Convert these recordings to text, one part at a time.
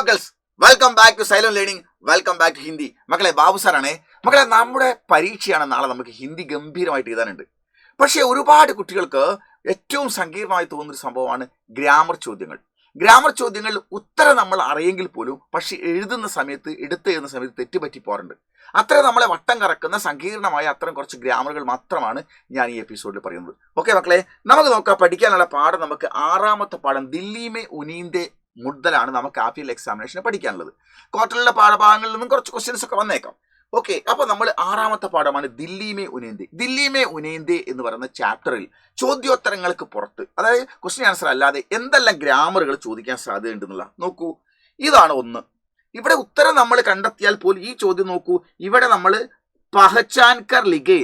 Girls, welcome back to silent learning, welcome back to Hindi. മക്കളെ, ബാബു സാറാണേ. മക്കളെ, നമ്മുടെ പരീക്ഷയാണ് നാളെ. നമുക്ക് ഹിന്ദി ഗംഭീരമായിട്ട് എഴുതാനുണ്ട്. പക്ഷേ ഒരുപാട് കുട്ടികൾക്ക് ഏറ്റവും സങ്കീർണമായി തോന്നുന്നൊരു സംഭവമാണ് ഗ്രാമർ ചോദ്യങ്ങൾ. ഗ്രാമർ ചോദ്യങ്ങൾ ഉത്തരം നമ്മൾ അറിയെങ്കിൽ പോലും പക്ഷെ എടുത്തെഴുതുന്ന സമയത്ത് തെറ്റുപറ്റി പോകാറുണ്ട്. അത്ര നമ്മളെ വട്ടം കറക്കുന്ന സങ്കീർണമായ അത്തരം കുറച്ച് ഗ്രാമറുകൾ മാത്രമാണ് ഞാൻ ഈ എപ്പിസോഡിൽ പറയുന്നത്. ഓക്കെ മക്കളെ, നമുക്ക് നോക്കാം. പഠിക്കാനുള്ള പാഠം നമുക്ക് 6ാമത്തെ പാഠം ദില്ലി മേ ഉനീന്ദെ മുതലാണ് നമുക്ക് ആഫിയൽ എക്സാമിനേഷന് പഠിക്കാനുള്ളത്. ക്വാർട്ടറിലെ പാഠഭാഗങ്ങളിൽ നിന്നും കുറച്ച് ക്വസ്റ്റ്യൻസ് ഒക്കെ വന്നേക്കാം. ഓക്കെ, അപ്പൊ നമ്മൾ 6ാമത്തെ പാഠമാണ് ദില്ലി മേ ഉനേന്ദെ. ദില്ലി മേ ഉനേന്ദെ എന്ന് പറയുന്ന ചാപ്റ്ററിൽ ചോദ്യോത്തരങ്ങൾക്ക് പുറത്ത്, അതായത് ക്വസ്റ്റ്യൻ ആൻസർ അല്ലാതെ എന്തെല്ലാം ഗ്രാമറുകൾ ചോദിക്കാൻ സാധ്യതയുണ്ടെന്നുള്ള നോക്കൂ. ഇതാണ് ഒന്ന്. ഇവിടെ ഉത്തരം നമ്മൾ കണ്ടെത്തിയാൽ പോലും ഈ ചോദ്യം നോക്കൂ. ഇവിടെ നമ്മൾ പഹച്ചാൻകർ ലിഖേ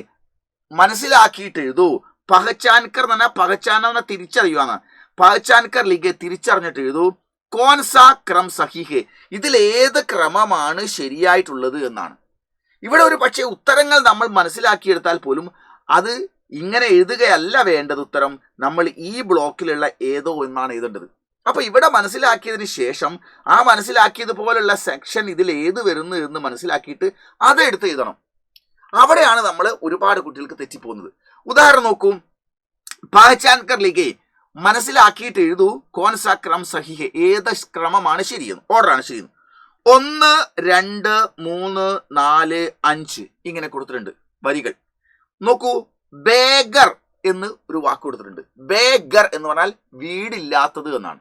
മനസ്സിലാക്കിയിട്ട് എഴുതൂ. പഹച്ചാൻകർ എന്ന് പറഞ്ഞാൽ പഹച്ചാൻ എന്ന് പറഞ്ഞാൽ തിരിച്ചറിയുവാണ്. പഹച്ചാൻകർ ലിഖേ തിരിച്ചറിഞ്ഞിട്ട് എഴുതൂ. കോൻസാ ക്രം സഹിഹേ, ഇതിൽ ഏത് ക്രമമാണ് ശരിയായിട്ടുള്ളത് എന്നാണ്. ഇവിടെ ഒരു പക്ഷേ ഉത്തരങ്ങൾ നമ്മൾ മനസ്സിലാക്കിയെടുത്താൽ പോലും അത് ഇങ്ങനെ എഴുതുകയല്ല വേണ്ടത്. ഉത്തരം നമ്മൾ ഈ ബ്ലോക്കിലുള്ള ഏതോ എന്നാണ് എഴുതേണ്ടത്. അപ്പൊ ഇവിടെ മനസ്സിലാക്കിയതിന് ശേഷം ആ മനസ്സിലാക്കിയതുപോലുള്ള സെക്ഷൻ ഇതിൽ ഏത് വരുന്നു എന്ന് മനസ്സിലാക്കിയിട്ട് അതെടുത്ത് എഴുതണം. അവിടെയാണ് നമ്മൾ ഒരുപാട് കുട്ടികൾക്ക് തെറ്റിപ്പോകുന്നത്. ഉദാഹരണം നോക്കൂ. പഹച്ചാൻകർ ലിഖേ മനസ്സിലാക്കിയിട്ട് എഴുതൂ. കോൻസാ ക്രം സഹിഹേ, ഏത് ക്രമമാണ് ശരിയെന്ന്, ഓർഡറാണ് ശരിയെന്ന്. 1, 2, 3, 4, 5 ഇങ്ങനെ കൊടുത്തിട്ടുണ്ട് വരികൾ. നോക്കൂ, ബേഗർ എന്ന് ഒരു വാക്ക് കൊടുത്തിട്ടുണ്ട്. ബേഗർ എന്ന് പറഞ്ഞാൽ വീടില്ലാത്തത് എന്നാണ്.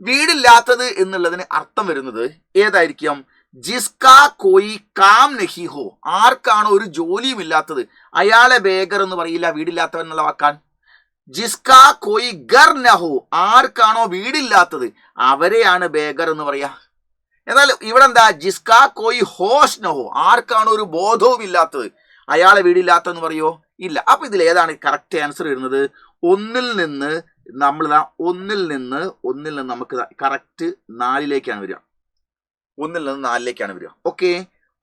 വീടില്ലാത്തത് എന്നുള്ളതിന് അർത്ഥം വരുന്നത് ഏതായിരിക്കും? ജിസ്കാ കോയി കാം നഹി ഹോ, ആർക്കാണോ ഒരു ജോലിയും ഇല്ലാത്തത് അയാളെ ബേഗർ എന്ന് പറയില്ല, വീടില്ലാത്തവൻ എന്നുള്ള വാക്കാൻ. ജിസ്കാ കോയി ഗർ നഹോ, ആർക്കാണോ വീടില്ലാത്തത് അവരെയാണ് ബേഗർ എന്ന് പറയാ. എന്നാൽ ഇവിടെ എന്താ? ജിസ്കാ കോയി ഹോഷ് നഹോ, ആർക്കാണോ ഒരു ബോധവും ഇല്ലാത്തത് അയാളെ വീടില്ലാത്തെന്ന് പറയോ? ഇല്ല. അപ്പൊ ഇതിൽ ഏതാണ് കറക്റ്റ് ആൻസർ വരുന്നത്? ഒന്നിൽ നിന്ന് നമുക്ക് കറക്റ്റ് 4ലേക്കാണ് വരിക. 1ൽ നിന്ന് 4ലേക്കാണ് വരിക. ഓക്കെ,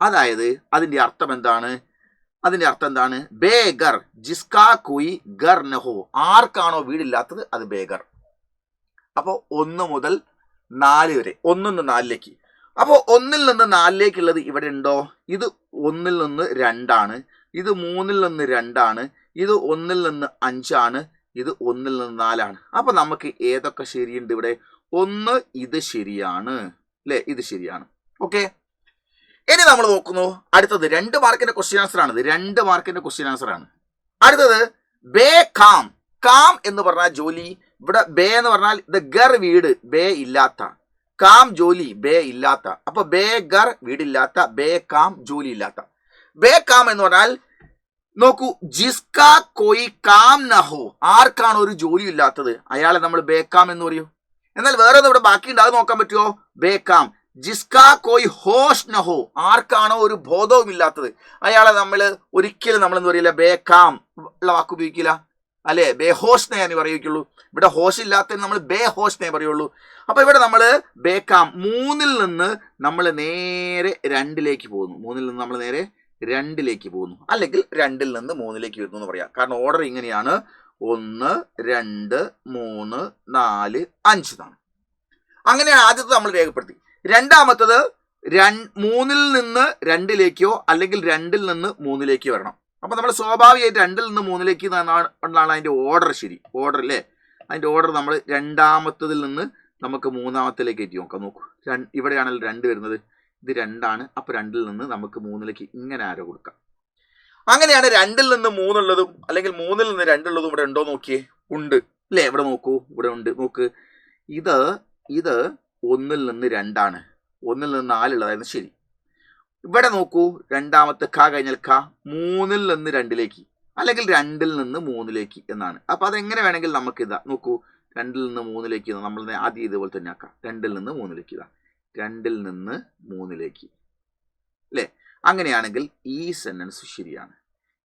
അതായത് അതിന്റെ അർത്ഥം എന്താണ്? ബേഗർ ജിസ്കാ കോയി ഗർ നഹോ, ആർക്കാണോ വീടില്ലാത്തത് അത് ബേഗർ. അപ്പോ 1 മുതൽ 4 വരെ, 1 നിന്ന് 4ലേക്ക്. അപ്പോൾ 1ൽ നിന്ന് 4ലേക്കുള്ളത് ഇവിടെ ഉണ്ടോ? ഇത് 1ൽ നിന്ന് 2 ആണ്, ഇത് 3ൽ നിന്ന് 2 ആണ്, ഇത് 1ൽ നിന്ന് 5 ആണ്, ഇത് 1ൽ നിന്ന് 4 ആണ്. അപ്പൊ നമുക്ക് ഏതൊക്കെ ശരിയുണ്ട് ഇവിടെ? 1 ഇത് ശരിയാണ് അല്ലെ, ഇത് ശരിയാണ്. ഓക്കെ, ഇനി നമ്മൾ നോക്കുന്നു. അടുത്തത് 2 മാർക്കിന്റെ ക്വസ്റ്റ്യൻ ആൻസർ ആണ്. 2 മാർക്കിന്റെ ക്വസ്റ്റ്യൻ ആൻസർ ആണ്. അടുത്തത് ബേ കാം. കാം എന്ന് പറഞ്ഞാൽ ജോലി. ഇവിടെ ബേ എന്ന് പറഞ്ഞാൽ ഇത് ഗർ വീട്, ബേ ഇല്ലാത്ത, കാം ജോലി, ബേ ഇല്ലാത്ത. അപ്പൊ ബേ ഗർ വീടില്ലാത്ത, ബേ കാം ജോലി ഇല്ലാത്ത. ബേ കാം എന്ന് പറഞ്ഞാൽ നോക്കൂ, ജിസ്കാ കോയി കാം നഹോ, ആർക്കാണ് ഒരു ജോലി ഇല്ലാത്തത് അയാളെ നമ്മൾ ബേ കാം എന്ന് പറയൂ. എന്നാൽ വേറെ ഇവിടെ ബാക്കിയുണ്ട്, അത് നോക്കാൻ പറ്റുമോ? ബേ കാം ജിസ്കാ കോയി ഹോഷ് നഹോ, ആർക്കാണോ ഒരു ബോധവും ഇല്ലാത്തത് അയാളെ നമ്മൾ ഒരിക്കലും നമ്മൾ എന്ത് പറയില്ല, ബേ കാം ഉള്ള വാക്ക് ഉപയോഗിക്കില്ല അല്ലെ, ബേ ഹോഷ്നെ ഞാൻ പറയുള്ളൂ. ഇവിടെ ഹോഷ് ഇല്ലാത്തതിന് നമ്മൾ ബേ ഹോഷ്നെ പറയുള്ളൂ. അപ്പൊ ഇവിടെ നമ്മൾ ബേ കാം 3ൽ നിന്ന് നമ്മൾ നേരെ 2ലേക്ക് പോകുന്നു. 3ൽ നിന്ന് നമ്മൾ നേരെ 2ലേക്ക് പോകുന്നു, അല്ലെങ്കിൽ 2ൽ നിന്ന് 3ലേക്ക് വരുന്നു എന്ന് പറയാം. കാരണം ഓർഡർ ഇങ്ങനെയാണ്: 1, 2, 3, 4, 5 എന്നാണ്. അങ്ങനെയാണ് ആദ്യത്തെ നമ്മൾ രേഖപ്പെടുത്തി. രണ്ടാമത്തത് 3ൽ നിന്ന് 2ലേക്കോ അല്ലെങ്കിൽ 2ൽ നിന്ന് 3ലേക്കോ വരണം. അപ്പൊ നമ്മൾ സ്വാഭാവികമായിട്ട് 2ൽ നിന്ന് 3ലേക്ക് എന്നാണ് അതിന്റെ ഓർഡർ. ശരി, ഓർഡർ അല്ലേ? അതിന്റെ ഓർഡർ നമ്മൾ രണ്ടാമത്തതിൽ നിന്ന് നമുക്ക് 3ാമത്തിലേക്ക് എത്തി നോക്കാം. നോക്കൂ, ഇവിടെയാണല്ലോ 2 വരുന്നത്, ഇത് 2 ആണ്. അപ്പൊ 2ൽ നിന്ന് നമുക്ക് 3ലേക്ക് ഇങ്ങനെ ആരോ കൊടുക്കാം. അങ്ങനെയാണ് 2ൽ നിന്ന് 3 ഉള്ളതും അല്ലെങ്കിൽ 3ൽ നിന്ന് 2 ഉള്ളതും ഇവിടെ ഉണ്ടോ നോക്കിയേ, ഉണ്ട് അല്ലേ? ഇവിടെ നോക്കൂ, ഇവിടെ ഉണ്ട്. നോക്ക്, ഇത് 1ൽ നിന്ന് 2 ആണ്, 1ൽ നിന്ന് 4 ഉള്ളതായിരുന്നു. ശരി, ഇവിടെ നോക്കൂ, രണ്ടാമത്തെ ഖ കഴിഞ്ഞാൽ ഖ 3ൽ നിന്ന് 2ലേക്ക് അല്ലെങ്കിൽ 2ൽ നിന്ന് 3ലേക്ക് എന്നാണ്. അപ്പൊ അതെങ്ങനെ വേണമെങ്കിൽ നമുക്ക് ഇതാ നോക്കൂ, 2ൽ നിന്ന് 3ലേക്ക് നമ്മൾ ആദ്യം ഇതുപോലെ തന്നെ ആക്കാം. 2ൽ നിന്ന് 3ലേക്ക് ഇതാ, 2ൽ നിന്ന് 3ലേക്ക് അല്ലേ? അങ്ങനെയാണെങ്കിൽ ഈ സെന്റൻസ് ശരിയാണ്.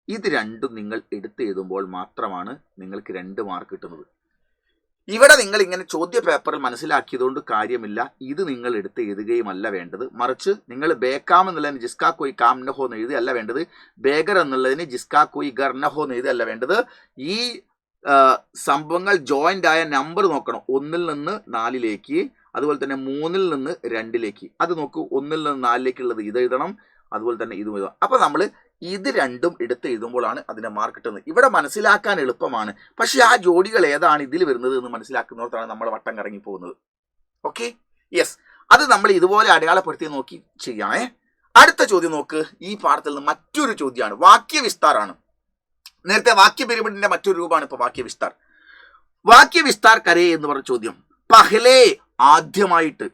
ഇത് രണ്ടും നിങ്ങൾ എടുത്തെഴുതുമ്പോൾ മാത്രമാണ് നിങ്ങൾക്ക് 2 മാർക്ക് കിട്ടുന്നത്. ഇവിടെ നിങ്ങൾ ഇങ്ങനെ ചോദ്യ പേപ്പറിൽ മനസ്സിലാക്കിയതുകൊണ്ട് കാര്യമില്ല. ഇത് നിങ്ങൾ എടുത്ത് എഴുതുകയുമല്ല വേണ്ടത്. മറിച്ച് നിങ്ങൾ ബേക്കാം എന്നുള്ളതിന് ജിസ്കാ കോയി കാം നഹോ എന്ന് എഴുതുകയല്ല വേണ്ടത്. ബേഗർ എന്നുള്ളതിന് ജിസ്കാ കോയി ഗർ നഹോ എന്ന് എഴുതുകയല്ല വേണ്ടത്. ഈ സംഭവങ്ങൾ ജോയിന്റ് ആയ നമ്പർ നോക്കണം. 1ൽ നിന്ന് 4ലേക്ക് അതുപോലെ തന്നെ 3-ൽ നിന്ന് 2-ലേക്ക്, അത് നോക്കൂ, 1-ൽ നിന്ന് 4-ലേക്കുള്ളത് ഇത് എഴുതണം, അതുപോലെ തന്നെ ഇതും എഴുതണം. അപ്പൊ നമ്മൾ ഇത് രണ്ടും എടുത്ത് എഴുതുമ്പോഴാണ് അതിന്റെ മാർക്ക് കിട്ടുന്നത്. ഇവിടെ മനസ്സിലാക്കാൻ എളുപ്പമാണ്, പക്ഷെ ആ ജോഡികൾ ഏതാണ് ഇതിൽ വരുന്നത് എന്ന് മനസ്സിലാക്കുന്നിടത്താണ് നമ്മൾ വട്ടം കറങ്ങി പോകുന്നത്. ഓക്കെ, യെസ്, അത് നമ്മൾ ഇതുപോലെ അടയാളപ്പെടുത്തി നോക്കി ചെയ്യണേ. അടുത്ത ചോദ്യം നോക്ക്. ഈ പാഠത്തിൽ നിന്ന് മറ്റൊരു ചോദ്യമാണ്, വാക്യവിസ്താറാണ്. നേരത്തെ വാക്യ പിരമിഡിന്റെ മറ്റൊരു രൂപമാണ് ഇപ്പൊ വാക്യവിസ്താർ. വാക്യവിസ്താർ കരേ എന്ന് പറഞ്ഞ ചോദ്യം. പഹ്ലേ ആദ്യമായിട്ട്,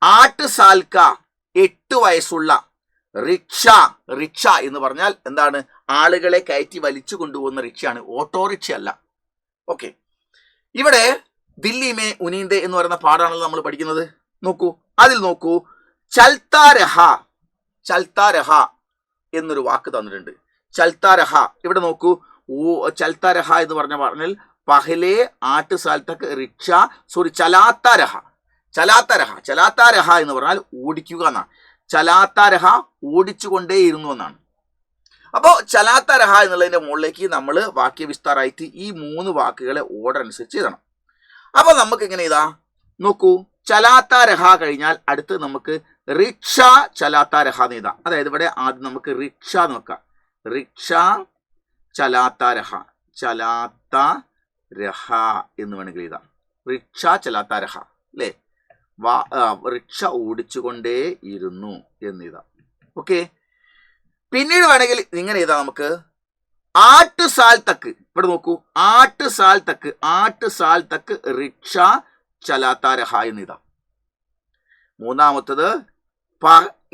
8 साल का 8 വയസ്സുള്ള റിക്ഷ. റിക്ഷ എന്ന് പറഞ്ഞാൽ എന്താണ്? ആളുകളെ കയറ്റി വലിച്ചു കൊണ്ടുപോകുന്ന റിക്ഷയാണ്, ഓട്ടോറിക്ഷ അല്ല. ഓക്കെ, ഇവിടെ ദില്ലി മേ ഉനീന്ദെ എന്ന് പറയുന്ന പാഠാണല്ലോ നമ്മൾ പഠിക്കുന്നത്. നോക്കൂ, അതിൽ നോക്കൂ, ചൽത്താരഹ. ചൽത്താരഹ എന്നൊരു വാക്ക് തന്നിട്ടുണ്ട്. ചൽത്താരഹ, ഇവിടെ നോക്കൂ, ചൽത്താരഹ എന്ന് പറഞ്ഞാൽ പഹലെ 8 साल तक റിക്ഷ, സോറി, ചലാത്താരഹ. ചലാത്താരഹ, ചലാത്താരഹ എന്ന് പറഞ്ഞാൽ ഓടിക്കുക എന്നാണ്. ചലാത്താരഹ ഓടിച്ചുകൊണ്ടേയിരുന്നു എന്നാണ്. അപ്പോൾ ചലാത്താരഹ എന്നുള്ളതിന്റെ മുകളിലേക്ക് നമ്മൾ വാക്യവിസ്താറായിട്ട് ഈ 3 വാക്കുകളെ ഓർഡർ അനുസരിച്ച് എഴുതണം. അപ്പൊ നമുക്ക് എങ്ങനെ ഇതാ നോക്കൂ, ചലാത്താരഹ കഴിഞ്ഞാൽ അടുത്ത് നമുക്ക് റിക്ഷ ചലാത്താരഹ എന്ന് എഴുതാം. അതായത് ഇവിടെ ആദ്യം നമുക്ക് റിക്ഷ നോക്കാം. റിക്ഷ ചലാത്താരഹ, ചലാത്താരഹ എന്ന് വേണമെങ്കിൽ എഴുതാം. റിക്ഷ ചലാത്താരഹ അല്ലേ, റിക്ഷ ഓടിച്ചുകൊണ്ടേ ഇരുന്നു എന്നിതാ. ഓക്കെ, പിന്നീട് വേണമെങ്കിൽ ഇങ്ങനെ എഴുതാം നമുക്ക് 8 साल तक. ഇവിടെ നോക്കൂ, 8 साल तक, 8 साल तक റിക്ഷ ചലാത്താരഹ എന്നിതാ. മൂന്നാമത്തത്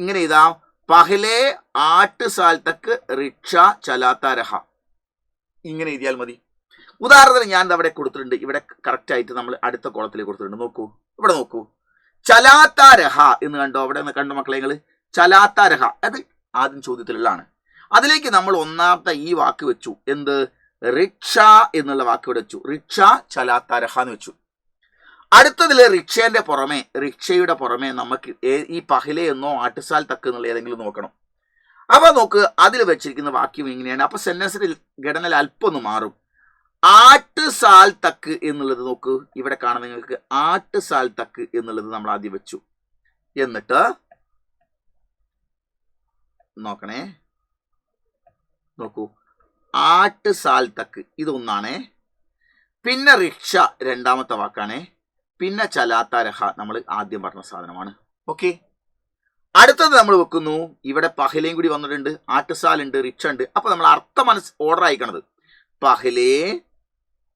ഇങ്ങനെ എഴുതാം, പഹലെ 8 साल तक റിക്ഷ ചലാത്താരഹ. ഇങ്ങനെ എഴുതിയാൽ മതി. ഉദാഹരണത്തിന് ഞാൻ അവിടെ കൊടുത്തിട്ടുണ്ട്, ഇവിടെ കറക്റ്റ് ആയിട്ട് നമ്മൾ അടുത്ത കോളത്തിൽ കൊടുത്തിട്ടുണ്ട്. നോക്കൂ, ഇവിടെ നോക്കൂ, ചലാത്താരഹ എന്ന് കണ്ടോ? അവിടെ കണ്ടോ മക്കളെ നിങ്ങൾ? ചലാത്താരഹ അത് ആദ്യം ചോദ്യത്തിലുള്ളതാണ്. അതിലേക്ക് നമ്മൾ ഒന്നാമത്തെ ഈ വാക്ക് വെച്ചു, എന്ത്? റിക്ഷ എന്നുള്ള വാക്ക് ഇവിടെ വെച്ചു. റിക്ഷ ചലാത്താരഹ എന്ന് വെച്ചു. അടുത്തതിൽ റിക്ഷയുടെ പുറമെ നമുക്ക് ഈ പഹലെ എന്നോ 8 साल तक എന്നുള്ള ഏതെങ്കിലും നോക്കണം. അപ്പൊ നോക്ക്, അതിൽ വെച്ചിരിക്കുന്ന വാക്യം ഇങ്ങനെയാണ്. അപ്പൊ സെന്റൻസിന്റെ ഘടന അല്പം ഒന്ന് മാറും. 8 साल तक എന്നുള്ളത് നോക്ക്, ഇവിടെ കാണാൻ നിങ്ങൾക്ക് 8 साल तक എന്നുള്ളത് നമ്മൾ ആദ്യം വെച്ചു. എന്നിട്ട് നോക്കണേ, നോക്കൂ, 8 साल तक ഇതൊന്നാണേ, പിന്നെ റിക്ഷ രണ്ടാമത്തെ വാക്കാണേ, പിന്നെ ചലാത്താരഹ നമ്മൾ ആദ്യം പറഞ്ഞ സാധനമാണ്. ഓക്കെ, അടുത്തത് നമ്മൾ വെക്കുന്നു, ഇവിടെ പഹലയും കൂടി വന്നിട്ടുണ്ട്, 8 साल ഉണ്ട്, റിക്ഷ ഉണ്ട്. അപ്പൊ നമ്മൾ അർത്ഥം ഓർഡർ അയക്കണത്, പഹലേ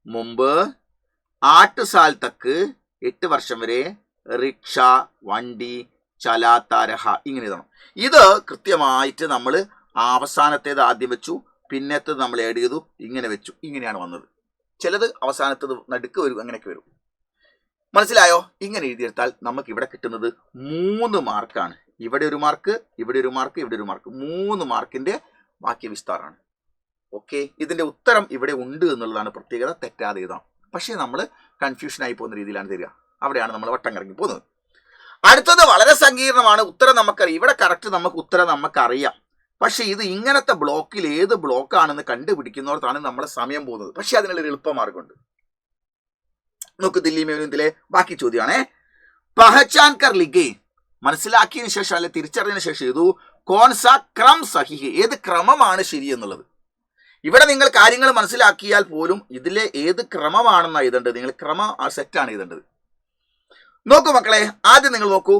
മുമ്പ്, 8 साल तक 8 വർഷം വരെ, റിക്ഷ വണ്ടി, ചലാത്താരഹ ഇങ്ങനെ ഇതാണ്. ഇത് കൃത്യമായിട്ട് നമ്മൾ അവസാനത്തേത് ആദ്യം വെച്ചു, പിന്നത്തേത് നമ്മൾ ആഡ് ചെയ്തു, ഇങ്ങനെ വെച്ചു. ഇങ്ങനെയാണ് വന്നത്. ചിലത് അവസാനത്തേത് നടുക്ക് വരും, അങ്ങനെയൊക്കെ വരും. മനസ്സിലായോ? ഇങ്ങനെ എഴുതിയെടുത്താൽ നമുക്ക് ഇവിടെ കിട്ടുന്നത് 3 മാർക്കാണ്. ഇവിടെ ഒരു മാർക്ക്, ഇവിടെ ഒരു മാർക്ക്, ഇവിടെ ഒരു മാർക്ക്, 3 മാർക്കിന്റെ വാക്യവിസ്താറാണ്. ഓക്കെ, ഇതിന്റെ ഉത്തരം ഇവിടെ ഉണ്ട് എന്നുള്ളതാണ് പ്രത്യേകത. തെറ്റാതെ എഴുതാം. പക്ഷേ നമ്മൾ കൺഫ്യൂഷൻ ആയി പോകുന്ന രീതിയിലാണ് തരിക. അവിടെയാണ് നമ്മൾ വട്ടം കറങ്ങി പോകുന്നത്. അടുത്തത് വളരെ സങ്കീർണമാണ്. ഉത്തരം നമുക്കറിയാം. ഇവിടെ കറക്റ്റ് നമുക്ക് ഉത്തരം നമുക്കറിയാം. പക്ഷെ ഇത് ഇങ്ങനത്തെ ബ്ലോക്കിൽ ഏത് ബ്ലോക്കാണെന്ന് കണ്ടുപിടിക്കുന്നവർത്താണ് നമ്മുടെ സമയം പോകുന്നത്. പക്ഷെ അതിനുള്ളൊരു എളുപ്പമാർഗമുണ്ട്. നോക്ക്, ദില്ലി മേലിലെ ബാക്കി ചോദ്യമാണേ. പഹച്ചാൻ കർ ലിഖേ, മനസ്സിലാക്കിയതിനു ശേഷം അല്ലെ തിരിച്ചറിഞ്ഞതിന് ശേഷം ചെയ്തു, കോൺസ ക്രം സഹിഹ്, ഏത് ക്രമമാണ് ശരി എന്നുള്ളത്. ഇവിടെ നിങ്ങൾ കാര്യങ്ങൾ മനസ്സിലാക്കിയാൽ പോലും ഇതിലെ ഏത് ക്രമമാണെന്ന് എഴുതേണ്ടത്. നിങ്ങൾ ക്രമം സെറ്റാണ് എഴുതേണ്ടത്. നോക്കൂ മക്കളെ, ആദ്യം നിങ്ങൾ നോക്കൂ,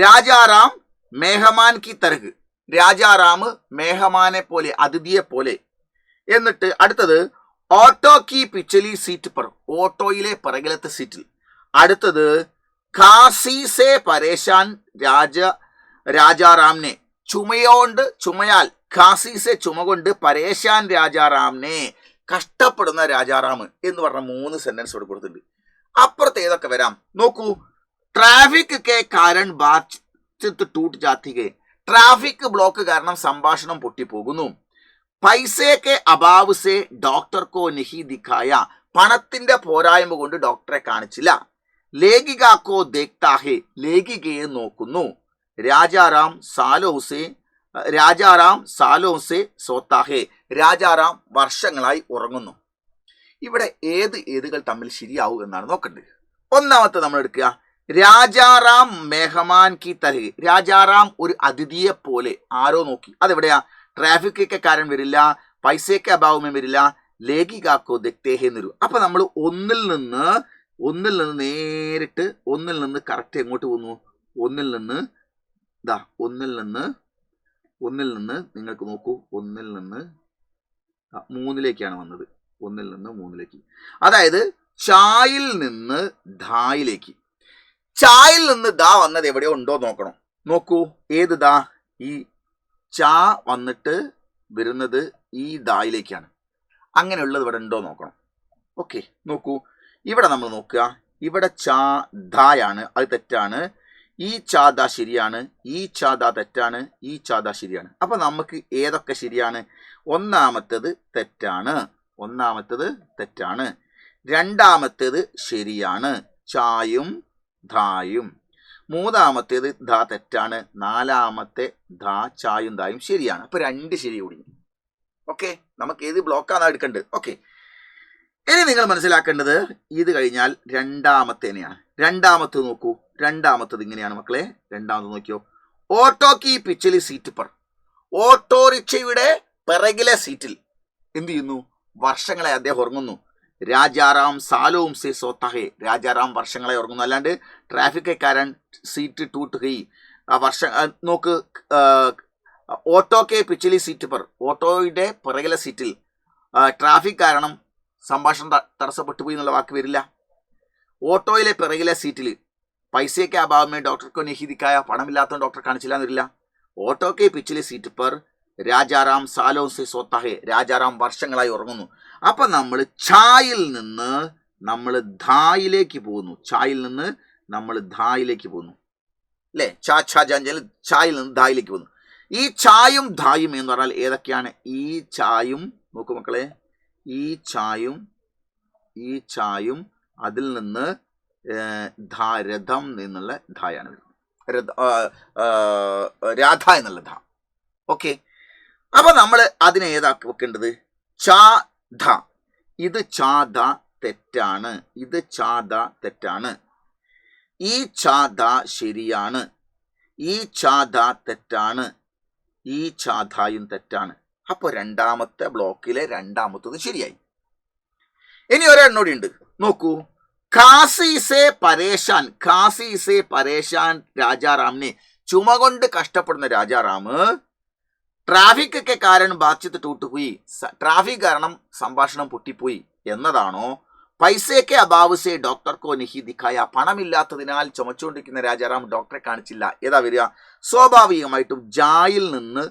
രാജാറാം മേഹമാൻ കി തരഹ്, രാജാറാം മേഹമാനെ പോലെ, അതിഥിയെ പോലെ. എന്നിട്ട് അടുത്തത് ഓട്ടോ കി പിച്ചലി സീറ്റ് പർ, ഓട്ടോയിലെ പിറകിലത്തെ സീറ്റിൽ. അടുത്തത് ഖാസി സെ പരേശാൻ രാജാറാമിനെ, ചുമയാൽ ഖാസി സെ ചുമ കൊണ്ട് പരേശാൻ രാജാറാമിനെ, കഷ്ടപ്പെടുന്ന രാജാറാം എന്ന് പറഞ്ഞ 3 സെന്റൻസ് ഇവിടെ കൊടുത്തിട്ടുണ്ട്. അപ്പുറത്ത് ഏതൊക്കെ വരാം നോക്കൂ. ട്രാഫിക് കെ കാരൺ ബാത്ചീത് ടൂട്ട് ജാത്തി ഹൈ, ട്രാഫിക് ബ്ലോക്ക് കാരണം സംഭാഷണം പൊട്ടിപ്പോകുന്നു. പൈസേ കെ അഭാവ് സെ ഡോക്ടർ കോ നഹി ദിഖായ, പണത്തിന്റെ പോരായ്മ കൊണ്ട് ഡോക്ടറെ കാണിച്ചില്ല. ലേഖികാക്കോ ദേഖ്താ ഹെ, ലേഖികയെ നോക്കുന്നു. രാജാറാം സാലോ സെ സോത്താ ഹെ, രാജാറാം വർഷങ്ങളായി ഉറങ്ങുന്നു. ഇവിടെ ഏതുകൾ തമ്മിൽ ശരിയാവും എന്നാണ് നോക്കേണ്ടത്. ഒന്നാമത്തെ നമ്മൾ എടുക്കുക, രാജാറാം മെഹമാൻ കി തരഹ്. രാജാറാം ഒരു അതിഥിയെ പോലെ ആരോ നോക്കി. അതെവിടെയാ? ട്രാഫിക്കൊക്കെ കാരൻ വരില്ല, പൈസയൊക്കെ അഭാവമേ വരില്ല, ലേഖികാക്കോ ദക്തേഹേ എന്നൊരു. അപ്പൊ നമ്മൾ ഒന്നിൽ നിന്ന് നേരിട്ട് ഒന്നിൽ നിന്ന് കറക്റ്റ് എങ്ങോട്ട് പോകുന്നു? ഒന്നിൽ നിന്ന് നിങ്ങൾക്ക് നോക്കൂ, ഒന്നിൽ നിന്ന് മൂന്നിലേക്കാണ് വന്നത്. ഒന്നിൽ നിന്ന് മൂന്നിലേക്ക്, അതായത് ചായിൽ നിന്ന് ധായിലേക്ക്. ചായിൽ നിന്ന് ദാ വന്നത് എവിടെയോ ഉണ്ടോ നോക്കണം. നോക്കൂ, ഏത് ദാ? ഈ ചാ വന്നിട്ട് വരുന്നത് ഈ ദായിലേക്കാണ്. അങ്ങനെയുള്ളത് ഇവിടെ ഉണ്ടോ നോക്കണം. ഓക്കെ, നോക്കൂ, ഇവിടെ നമ്മൾ നോക്കുക, ഇവിടെ ചാ ധായാണ്, അത് തെറ്റാണ്. ഈ ചാദ ശരിയാണ്, ഈ ചാദ തെറ്റാണ്, ഈ ചാദ ശരിയാണ്. അപ്പൊ നമുക്ക് ഏതൊക്കെ ശരിയാണ്? ഒന്നാമത്തേത് തെറ്റാണ്, രണ്ടാമത്തേത് ശരിയാണ്, ചായും ധായും. മൂന്നാമത്തേത് ധാ തെറ്റാണ്, നാലാമത്തെ ധാ ചായും ധായും ശരിയാണ്. അപ്പൊ 2 ശരി കൂടി. ഓക്കെ, നമുക്ക് ഏത് ബ്ലോക്കാണ് എടുക്കേണ്ടത്? ഓക്കെ, ഇനി നിങ്ങൾ മനസ്സിലാക്കേണ്ടത് ഇത് കഴിഞ്ഞാൽ രണ്ടാമത്തേനെയാണ്. രണ്ടാമത്തേത് നോക്കൂ, രണ്ടാമത്തത് ഇങ്ങനെയാണ് മക്കളെ. രണ്ടാമത് നോക്കിയോ, ഓട്ടോ കി പിച്ചലി സീറ്റ് പർ. ഓട്ടോറിക്ഷയുടെ പിറകിലെ സീറ്റിൽ എന്ത് ചെയ്യുന്നു? വർഷങ്ങളെ അദ്ദേഹം ഉറങ്ങുന്നു. രാജാറാം സാലോം സെ സോത്താഹേ. രാജാറാം വർഷങ്ങളെ ഉറങ്ങുന്നു. അല്ലാണ്ട് ട്രാഫിക്കാരൻ സീറ്റ് ടൂട്ട് ഹൈ. ആ നോക്ക്, ഓട്ടോ കെ പിച്ചലി സീറ്റ് പർ. ഓട്ടോയുടെ പിറകിലെ സീറ്റിൽ ട്രാഫിക് കാരണം സംഭാഷണം തടസ്സപ്പെട്ടു പോയി എന്നുള്ള വാക്ക് വരില്ല. ഓട്ടോയിലെ പിറകിലെ സീറ്റിൽ പൈസയ്ക്ക് അഭാവമേ ഡോക്ടർക്കോ നിഹിതിക്കായ, പണമില്ലാത്ത ഡോക്ടർ കാണിച്ചില്ല എന്നില്ല. ഓട്ടോ കെ പിച്ചിലെ സീറ്റ് പർ രാജാറാം സാലോ സെ സോത്താഹേ. രാജാറാം വർഷങ്ങളായി ഉറങ്ങുന്നു. അപ്പൊ നമ്മൾ ഛായിൽ നിന്ന് നമ്മൾ ധായിലേക്ക് പോകുന്നു. ഛായിൽ നിന്ന് നമ്മൾ ധായിലേക്ക് പോകുന്നു അല്ലേ? ഛായിൽ നിന്ന് ധായിലേക്ക് പോകുന്നു. ഈ ഛായും ധായും എന്ന് പറഞ്ഞാൽ ഏതൊക്കെയാണ്? ഈ ഛായും നോക്കൂ മക്കളെ, ഈ ഛായും അതിൽ നിന്ന് രഥം എന്നുള്ള ധായാണ് വരുന്നത്. രാധ എന്നുള്ള ധ. ഓക്കെ, അപ്പൊ നമ്മൾ അതിനെ ഏതാക്കി വെക്കേണ്ടത്? ചാ ധ. ഇത് ചാദ തെറ്റാണ്, ഇത് ചാദ തെറ്റാണ്. ഈ ചാദ ശരിയാണ്, ഈ ചാദ തെറ്റാണ്, ഈ ചാദായും തെറ്റാണ്. അപ്പൊ രണ്ടാമത്തെ ബ്ലോക്കിലെ രണ്ടാമത്തത് ശരിയായി. ഇനി ഒരെണ്ണോടി ഉണ്ട്, നോക്കൂ. ഖാസി സെ പരേശാൻ രാജാറാമിനെ. ചുമ കൊണ്ട് കഷ്ടപ്പെടുന്ന രാജാറാം ട്രാഫിക് ഒക്കെ കാരണം ബാധ്യത ടൂട്ടുപോയി, ട്രാഫിക് കാരണം സംഭാഷണം പൊട്ടിപ്പോയി എന്നതാണോ? പൈസയ്ക്ക് അഭാവസെ ഡോക്ടർക്കോ നിഹി ദിഖായ. പണമില്ലാത്തതിനാൽ ചുമച്ചുകൊണ്ടിരിക്കുന്ന രാജാറാം ഡോക്ടറെ കാണിച്ചില്ല. ഏതാ വരിക? സ്വാഭാവികമായിട്ടും ജായിൽ നിന്ന്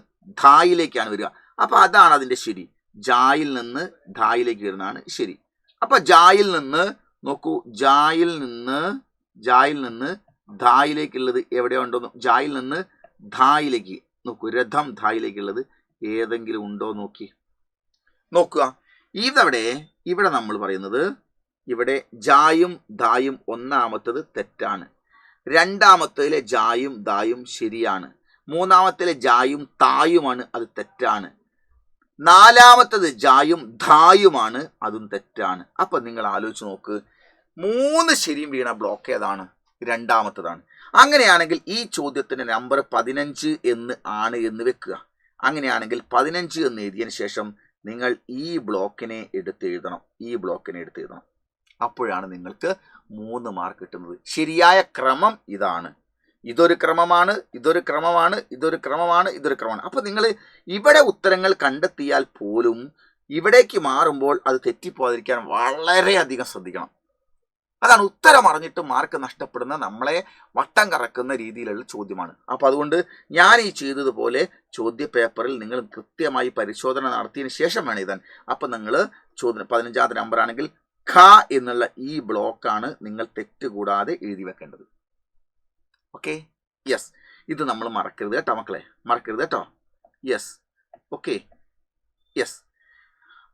ധായിലേക്കാണ് വരിക. അപ്പൊ അതാണ് അതിന്റെ ശരി. ജായിൽ നിന്ന് ധായിലേക്ക് വരുന്നതാണ് ശരി. അപ്പൊ ജായിൽ നിന്ന് നോക്കൂ, ജായിൽ നിന്ന് ധായിലേക്കുള്ളത് എവിടെയോ ഉണ്ടോ? ജായിൽ നിന്ന് ധായിലേക്ക് നോക്കൂ, രഥം ധായിലേക്കുള്ളത് ഏതെങ്കിലും ഉണ്ടോ നോക്കുക. ഇവിടെ നമ്മൾ പറയുന്നത്, ഇവിടെ ജായും ധായും ഒന്നാമത്തത് തെറ്റാണ്, രണ്ടാമത്തേലെ ജായും ധായും ശരിയാണ്, മൂന്നാമത്തേലെ ജായും തായുമാണ്, അത് തെറ്റാണ്, നാലാമത്തത് ജായും ധായുമാണ്, അതും തെറ്റാണ്. അപ്പൊ നിങ്ങൾ ആലോചിച്ച് നോക്ക്, 3 ശരിയും വീണ ബ്ലോക്ക് ഏതാണ്? രണ്ടാമത്തതാണ്. അങ്ങനെയാണെങ്കിൽ ഈ ചോദ്യത്തിന്റെ നമ്പർ 15 എന്ന് വെക്കുക. അങ്ങനെയാണെങ്കിൽ 15 എന്ന് എഴുതിയതിനു ശേഷം നിങ്ങൾ ഈ ബ്ലോക്കിനെ എടുത്തെഴുതണം. അപ്പോഴാണ് നിങ്ങൾക്ക് 3 മാർക്ക് കിട്ടുന്നത്. ശരിയായ ക്രമം ഇതാണ്. ഇതൊരു ക്രമമാണ്. അപ്പൊ നിങ്ങൾ ഇവിടെ ഉത്തരങ്ങൾ കണ്ടെത്തിയാൽ പോലും ഇവിടേക്ക് മാറുമ്പോൾ അത് തെറ്റിപ്പോകാതിരിക്കാൻ വളരെയധികം ശ്രദ്ധിക്കണം. അതാണ് ഉത്തരം അറിഞ്ഞിട്ട് മാർക്ക് നഷ്ടപ്പെടുന്ന, നമ്മളെ വട്ടം കറക്കുന്ന രീതിയിലുള്ള ചോദ്യമാണ്. അപ്പൊ അതുകൊണ്ട് ഞാൻ ഈ ചെയ്തതുപോലെ ചോദ്യ പേപ്പറിൽ നിങ്ങൾ കൃത്യമായി പരിശോധന നടത്തിയതിന് ശേഷം വേണം എഴുതാൻ. അപ്പൊ നിങ്ങൾ ചോദ്യം 15ാമത്തെ നമ്പർ ആണെങ്കിൽ ഖ എന്നുള്ള ഈ ബ്ലോക്കാണ് നിങ്ങൾ തെറ്റുകൂടാതെ എഴുതി വെക്കേണ്ടത്. ഓക്കെ, യെസ്, ഇത് നമ്മൾ മറക്കരുത് കേട്ടോ മക്കളെ, യെസ്. Okay, yes.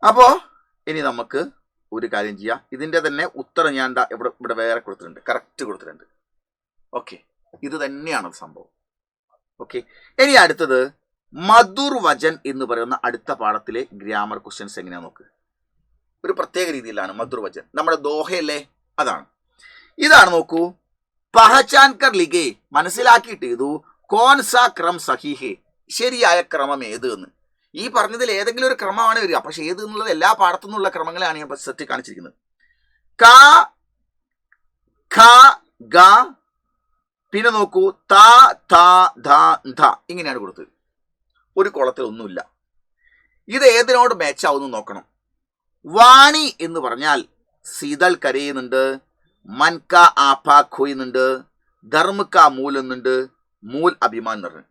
അപ്പോ ഇനി നമുക്ക് ഒരു കാര്യം ചെയ്യാം. ഇതിന്റെ തന്നെ ഉത്തരം ഞാൻ ഇവിടെ വേറെ കൊടുത്തിട്ടുണ്ട്, കറക്റ്റ് കൊടുത്തിട്ടുണ്ട്. ഓക്കെ, ഇത് തന്നെയാണ് സംഭവം. ഓക്കെ, ഇനി അടുത്തത് മധുർവചൻ എന്ന് പറയുന്ന അടുത്ത പാഠത്തിലെ ഗ്രാമർ ക്വസ്റ്റ്യൻസ് എങ്ങനെയാ നോക്ക്. ഒരു പ്രത്യേക രീതിയിലാണ് മധുർവചൻ. നമ്മുടെ ദോഹയല്ലേ, അതാണ്. ഇതാണ് നോക്കൂ. പഹചാൻ കർ ലിഗേ, മനസ്സിലാക്കിയിട്ട് ഇതു കോൻ സാ ക്രം സഹീഹേ, ശരിയായ ക്രമം ഏത് എന്ന്. ഈ പറഞ്ഞതിൽ ഏതെങ്കിലും ഒരു ക്രമമാണ് വരിക, പക്ഷെ ഏത് എന്നുള്ളത് എല്ലാ പാഠത്തു നിന്നുള്ള ക്രമങ്ങളാണ് ഞാൻ സെറ്റ് കാണിച്ചിരിക്കുന്നത്. ക ഖ ഗ, പിന്നെ നോക്കൂ ത ഥ ധ ധ, ഇങ്ങനെയാണ് കൊടുത്തത്. ഒരു കോളത്തിൽ ഒന്നുമില്ല. ഇത് ഏതിനോട് മാച്ചാവുന്നു നോക്കണം. വാണി എന്ന് പറഞ്ഞാൽ സീതൾ കരയുന്നുണ്ട്, മൻക ആഫ ഖോയുന്നുണ്ട്, ധർമ്മക്ക മൂൽ എന്നുണ്ട്, മൂൽ അഭിമാൻ എന്ന് പറഞ്ഞു.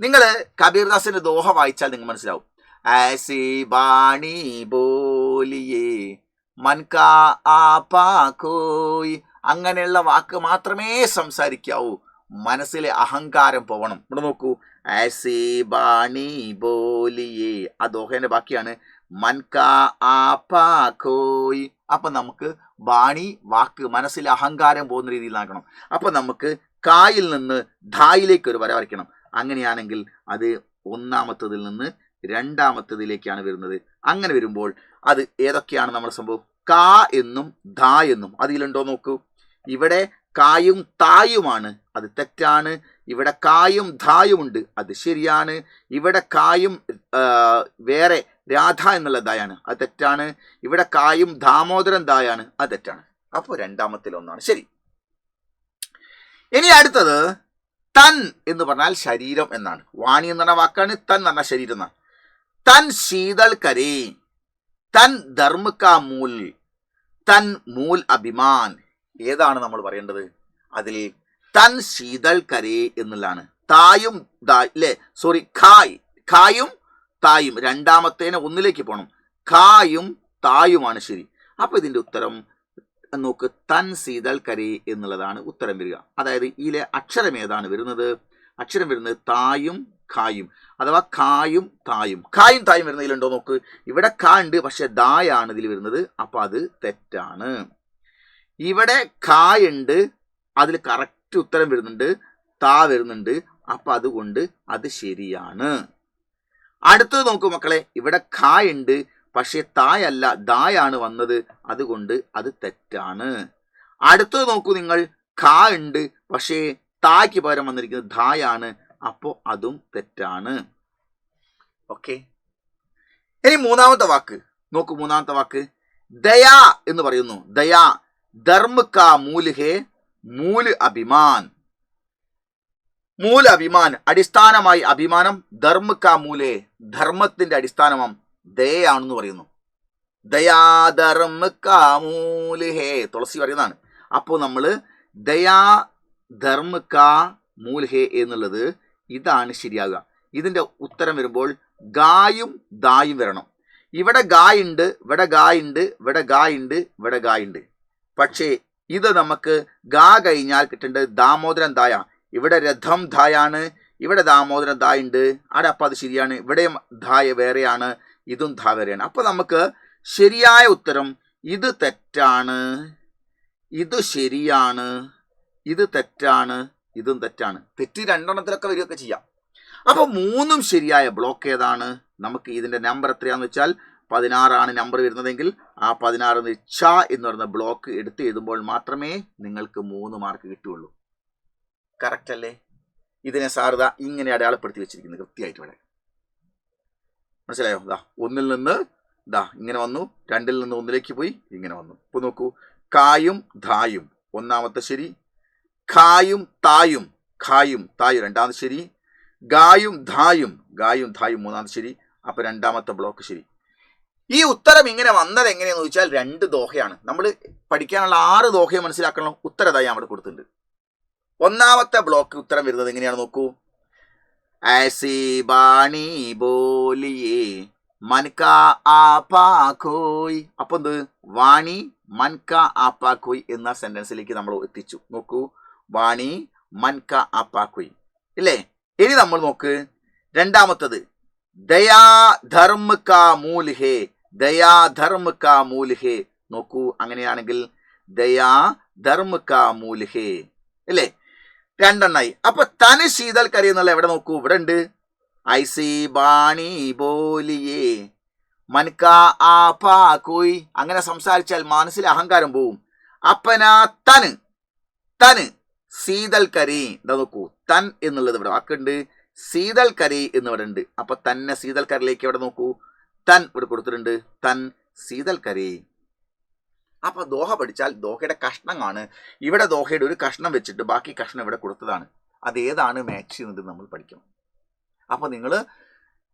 നിങ്ങൾ കബീർദാസിന്റെ ദോഹ വായിച്ചാൽ നിങ്ങൾ മനസ്സിലാവും. ആസി ബാണി ബോലിയേ മൻക ആഫ ഖോയ്, അങ്ങനെയുള്ള വാക്ക് മാത്രമേ സംസാരിക്കാവൂ. മനസ്സിലെ അഹങ്കാരം പോവണം. ഇവിടെ നോക്കൂ, ആസി ബാണി ബോലിയേ, ആ ദോഹേന്റെ ബാക്കിയാണ് മൻക ആഫ ഖോയ്. അപ്പൊ നമുക്ക് ബാണി വാക്ക് മനസ്സിലെ അഹങ്കാരം പോകുന്ന രീതിയിലാക്കണം. അപ്പൊ നമുക്ക് കായിൽ നിന്ന് ധായിലേക്ക് ഒരു വര വരയ്ക്കണം. അങ്ങനെയാണെങ്കിൽ അത് ഒന്നാമത്തതിൽ നിന്ന് രണ്ടാമത്തതിലേക്കാണ് വരുന്നത്. അങ്ങനെ വരുമ്പോൾ അത് ഏതൊക്കെയാണ് നമ്മുടെ സംഭവം? കാ എന്നും ധാ എന്നും അതിലുണ്ടോ നോക്കൂ. ഇവിടെ കായും തായുമാണ്, അത് തെറ്റാണ്. ഇവിടെ കായും ധായുമുണ്ട്, അത് ശരിയാണ്. ഇവിടെ കായും വേറെ രാധ എന്നുള്ള ദായാണ്, അത് തെറ്റാണ്. ഇവിടെ കായും ദാമോദരൻ ദായാണ്, അത് തെറ്റാണ്. അപ്പോൾ രണ്ടാമത്തിൽ ഒന്നാണ് ശരി. ഇനി അടുത്തത് തൻ എന്ന് പറഞ്ഞാൽ ശരീരം എന്നാണ്. വാണി എന്ന് പറഞ്ഞ വാക്കാണ്, തൻ എന്ന് പറഞ്ഞാൽ ശരീരം എന്നാണ്. തൻ ശീതൾ കരേ, തൻ ധർമ്മ കാ മൂൽ, തൻ മൂൽ അഭിമാൻ. ഏതാണ് നമ്മൾ പറയേണ്ടത്? അതിൽ തൻ ശീതൾ കരേ എന്നുള്ളതാണ്. തായും അല്ലേ, സോറി, ഖായും തായും, രണ്ടാമത്തേനെ ഒന്നിലേക്ക് പോകണം. ഖായും തായുമാണ് ശരി. അപ്പൊ ഇതിന്റെ ഉത്തരം നോക്ക്, തൻ ശീതൾ കരേ എന്നുള്ളതാണ് ഉത്തരം വരിക. അതായത് ഇതിലെ അക്ഷരം ഏതാണ് വരുന്നത്? അക്ഷരം വരുന്നത് തായും ഖായും, അഥവാ ഖായും തായും. ഖായും തായും വരുന്നതിലുണ്ടോ നോക്ക്. ഇവിടെ ഖാ ഉണ്ട്, പക്ഷെ ദായാണ് ഇതിൽ വരുന്നത്, അപ്പൊ അത് തെറ്റാണ്. ഇവിടെ ഖാ ഉണ്ട്, അതിൽ കറക്റ്റ് ഉത്തരം വരുന്നുണ്ട്, താ വരുന്നുണ്ട്, അപ്പൊ അതുകൊണ്ട് അത് ശരിയാണ്. അടുത്തത് നോക്കൂ മക്കളെ, ഇവിടെ ഖാ ഉണ്ട്, പക്ഷെ തായല്ല ദായാണ് വന്നത്, അതുകൊണ്ട് അത് തെറ്റാണ്. അടുത്തത് നോക്കൂ നിങ്ങൾ, ഖാ ഉണ്ട്, പക്ഷേ തായ്ക്ക് പകരം വന്നിരിക്കുന്നത് ധായാണ്, അപ്പോൾ അതും തെറ്റാണ്. ഓക്കെ. ഇനി മൂന്നാമത്തെ വാക്ക് നോക്കൂ. മൂന്നാമത്തെ വാക്ക് ദയാ എന്ന് പറയുന്നു. ദയാ ധർമ്മ കാ മൂല് ഹേ, മൂല് അഭിമാൻ. മൂല അഭിമാൻ, അടിസ്ഥാനമായി അഭിമാനം. ധർമ്മ കാ മൂലേ, ധർമ്മത്തിന്റെ അടിസ്ഥാനമാം ദയാണെന്ന് പറയുന്നു. ദയാ ധർമ്മ കാ മൂല് ഹേ, തുളസി പറയുന്നതാണ്. അപ്പോൾ നമ്മൾ ദയാ ധർമ്മ കാ മൂൽ ഹേ എന്നുള്ളത് ഇതാണ് ശരിയാകുക. ഇതിന്റെ ഉത്തരം വരുമ്പോൾ ഗായും ദായും വരണം. ഇവിടെ ഗായുണ്ട്, ഇവിടെ ഗായുണ്ട്, ഇവിടെ ഗായുണ്ട്, ഇവിടെ ഗായുണ്ട്. പക്ഷേ ഇത് നമുക്ക് ഗാ കഴിഞ്ഞാൽ കിട്ടേണ്ടത് ദാമോദരൻ ദായ. ഇവിടെ രഥം ധായാണ്, ഇവിടെ ദാമോദരൻ ദായുണ്ട്, അവിടെ അപ്പം അത് ശരിയാണ്. ഇവിടെയും ധായ വേറെയാണ്, ഇതും ധാ വേറെയാണ്. അപ്പൊ നമുക്ക് ശരിയായ ഉത്തരം ഇത് തെറ്റാണ്, ഇത് ശരിയാണ്, ഇത് തെറ്റാണ്, ഇതും തെറ്റാണ്. തെറ്റ് രണ്ടെണ്ണത്തിലൊക്കെ വരികയൊക്കെ ചെയ്യാം. അപ്പൊ മൂന്നും ശരിയായ ബ്ലോക്ക് ഏതാണ്? നമുക്ക് ഇതിന്റെ നമ്പർ എത്രയാന്ന് വെച്ചാൽ 16 നമ്പർ വരുന്നതെങ്കിൽ ആ 16 ഛ എന്ന് പറയുന്ന ബ്ലോക്ക് എടുത്ത് എഴുതുമ്പോൾ മാത്രമേ നിങ്ങൾക്ക് 3 മാർക്ക് കിട്ടുകയുള്ളൂ. കറക്റ്റ് അല്ലേ? ഇതിനെ സാറിത ഇങ്ങനെ അടയാളപ്പെടുത്തി വെച്ചിരിക്കുന്നത് കൃത്യമായിട്ട് ഇവിടെ. മനസ്സിലായോ? ദാ ഒന്നിൽ നിന്ന് ദാ ഇങ്ങനെ വന്നു, 2ൽ നിന്ന് 1ലേക്ക് പോയി, ഇങ്ങനെ വന്നു. ഇപ്പൊ നോക്കൂ, കായും ധായും ഒന്നാമത്തെ ശരി, ഖായും തായും, ഖായും തായും രണ്ടാമത്തെ ശരി, ഗായും ധായും മൂന്നാമത്തെ ശരി. അപ്പൊ രണ്ടാമത്തെ ബ്ലോക്ക് ശരി. ഈ ഉത്തരം ഇങ്ങനെ വന്നത് എങ്ങനെയാന്ന് ചോദിച്ചാൽ 2 ദോഹയാണ്. നമ്മൾ പഠിക്കാനുള്ള 6 ദോഹയെ മനസ്സിലാക്കണം. ഉത്തരതായി അവിടെ കൊടുത്തിട്ടുണ്ട്. ഒന്നാമത്തെ ബ്ലോക്ക് ഉത്തരം വരുന്നത് എങ്ങനെയാണ് നോക്കൂ. ആസി ബാണി ബോലിയേ മൻക ആപാ ഖോയ്. അപ്പൊ എന്ത്? വാണി മൻക ആപ്പാ ഖോയ് എന്ന സെന്റൻസിലേക്ക് നമ്മൾ എത്തിച്ചു. നോക്കൂ, വാണി മൻക ആപ്പാ ഖോയ് ഇല്ലേ? ഇനി നമ്മൾ നോക്ക് രണ്ടാമത്തത്, ദയാ ധർമ്മ കാ മൂൽ ഹേ, ദയാ ധർമ്മ കാ മൂൽ ഹേ. നോക്കൂ, അങ്ങനെയാണെങ്കിൽ ദയാ ധർമ്മ കാ മൂൽ ഹേ അല്ലേ? 2 എണ്ണായി. അപ്പൊ തന് ശീതൾ കരി എന്നുള്ള എവിടെ നോക്കൂ, ഇവിടെ ഉണ്ട്. ഐസി ബാണി ബോലിയേ മൻക ആപാ കോയ്. അങ്ങനെ സംസാരിച്ചാൽ മനസ്സിൽ അഹങ്കാരം പോവും. അപ്പനാ തന്, തന് സീതൽ കരി. എന്താ നോക്കൂ, തൻ എന്നുള്ളത് ഇവിടെ വാക്കുണ്ട്, സീതൽ കരി എന്ന് ഇവിടെ ഉണ്ട്. അപ്പൊ തന്നെ സീതൽ കരയിലേക്ക് ഇവിടെ നോക്കൂ, തൻ ഇവിടെ കൊടുത്തിട്ടുണ്ട്, തൻ സീതൽ കരി. അപ്പൊ ദോഹ പഠിച്ചാൽ ദോഹയുടെ കഷ്ണമാണ്. ഇവിടെ ദോഹയുടെ ഒരു കഷ്ണം വെച്ചിട്ട് ബാക്കി കഷ്ണം ഇവിടെ കൊടുത്തതാണ്. അതേതാണ് മാച്ച് ചെയ്യുന്നത് നമ്മൾ പഠിക്കണം. അപ്പൊ നിങ്ങൾ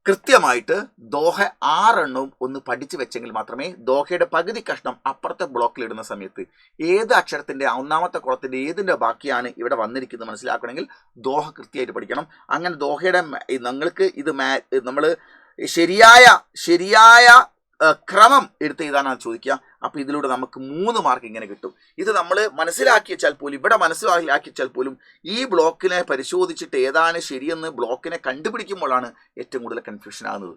കൃത്യമായിട്ട് ദോഹ 6 എണ്ണവും ഒന്ന് പഠിച്ചു വെച്ചെങ്കിൽ മാത്രമേ ദോഹയുടെ പകുതി കഷ്ണം അപ്പുറത്തെ ബ്ലോക്കിൽ ഇടുന്ന സമയത്ത് ഏത് അക്ഷരത്തിന്റെ ഒന്നാമത്തെ കുളത്തിന്റെ ഏതിന്റെ ബാക്കിയാണ് ഇവിടെ വന്നിരിക്കുന്നത് മനസ്സിലാക്കണമെങ്കിൽ ദോഹ കൃത്യമായിട്ട് പഠിക്കണം. അങ്ങനെ ദോഹയുടെ നിങ്ങൾക്ക് ഇത് നമ്മൾ ശരിയായ ക്രമം എടുത്ത് എഴുതാനാണ് ചോദിക്കുക. അപ്പൊ ഇതിലൂടെ നമുക്ക് 3 മാർക്ക് ഇങ്ങനെ കിട്ടും. ഇത് നമ്മൾ മനസ്സിലാക്കി വെച്ചാൽ പോലും, ഇവിടെ മനസ്സിലാക്കി വെച്ചാൽ പോലും ഈ ബ്ലോക്കിനെ പരിശോധിച്ചിട്ട് ഏതാണ് ശരിയെന്ന് ബ്ലോക്കിനെ കണ്ടുപിടിക്കുമ്പോഴാണ് ഏറ്റവും കൂടുതൽ കൺഫ്യൂഷൻ ആകുന്നത്.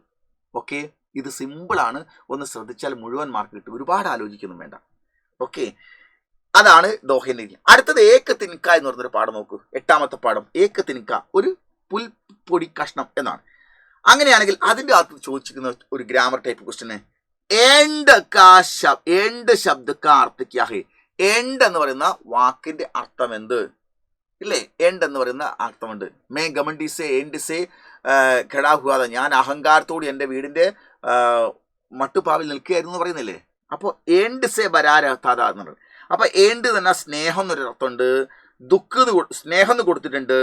ഓക്കെ, ഇത് സിമ്പിളാണ്, ഒന്ന് ശ്രദ്ധിച്ചാൽ മുഴുവൻ മാർക്ക് കിട്ടും, ഒരുപാട് ആലോചിക്കൊന്നും വേണ്ട. ഓക്കെ, അതാണ് ദോഹയുടെ രീതി. അടുത്തത് ഏക്ക് തിൻക എന്ന് പറഞ്ഞൊരു പാഠം നോക്കൂ. 8ാമത്തെ പാഠം ഏക്ക് തിൻക, ഒരു പുൽപ്പൊടി കഷ്ണം എന്നാണ്. അങ്ങനെയാണെങ്കിൽ അതിൻ്റെ അകത്ത് ചോദിച്ചിരിക്കുന്ന ഒരു ഗ്രാമർ ടൈപ്പ് ക്വസ്റ്റ്യന് എൻഡ് ശബ്ദ കാ അർത്ഥ ക്യാ ഹേ. എൻഡ് എന്ന് പറയുന്ന വാക്കിന്റെ അർത്ഥം എന്ത്? ഇല്ലേ, എൻഡ് എന്ന് പറയുന്ന അർത്ഥമുണ്ട്. മേ ഗമണ്ടി സേ എൻഡ് സേ ഖടാ ഹുവാ, ഞാൻ അഹങ്കാരത്തോട് എൻ്റെ വീടിന്റെ മട്ടുപാവിൽ നിൽക്കുകയായിരുന്നു എന്ന് പറയുന്നില്ലേ. അപ്പോൾ എൻഡ് സേ വരാരത്താത എന്ന് പറയുന്നത്. അപ്പൊ എൻഡ് തന്നെ സ്നേഹം എന്നൊരു അർത്ഥമുണ്ട്, സ്നേഹം എന്ന് കൊടുത്തിട്ടുണ്ട്,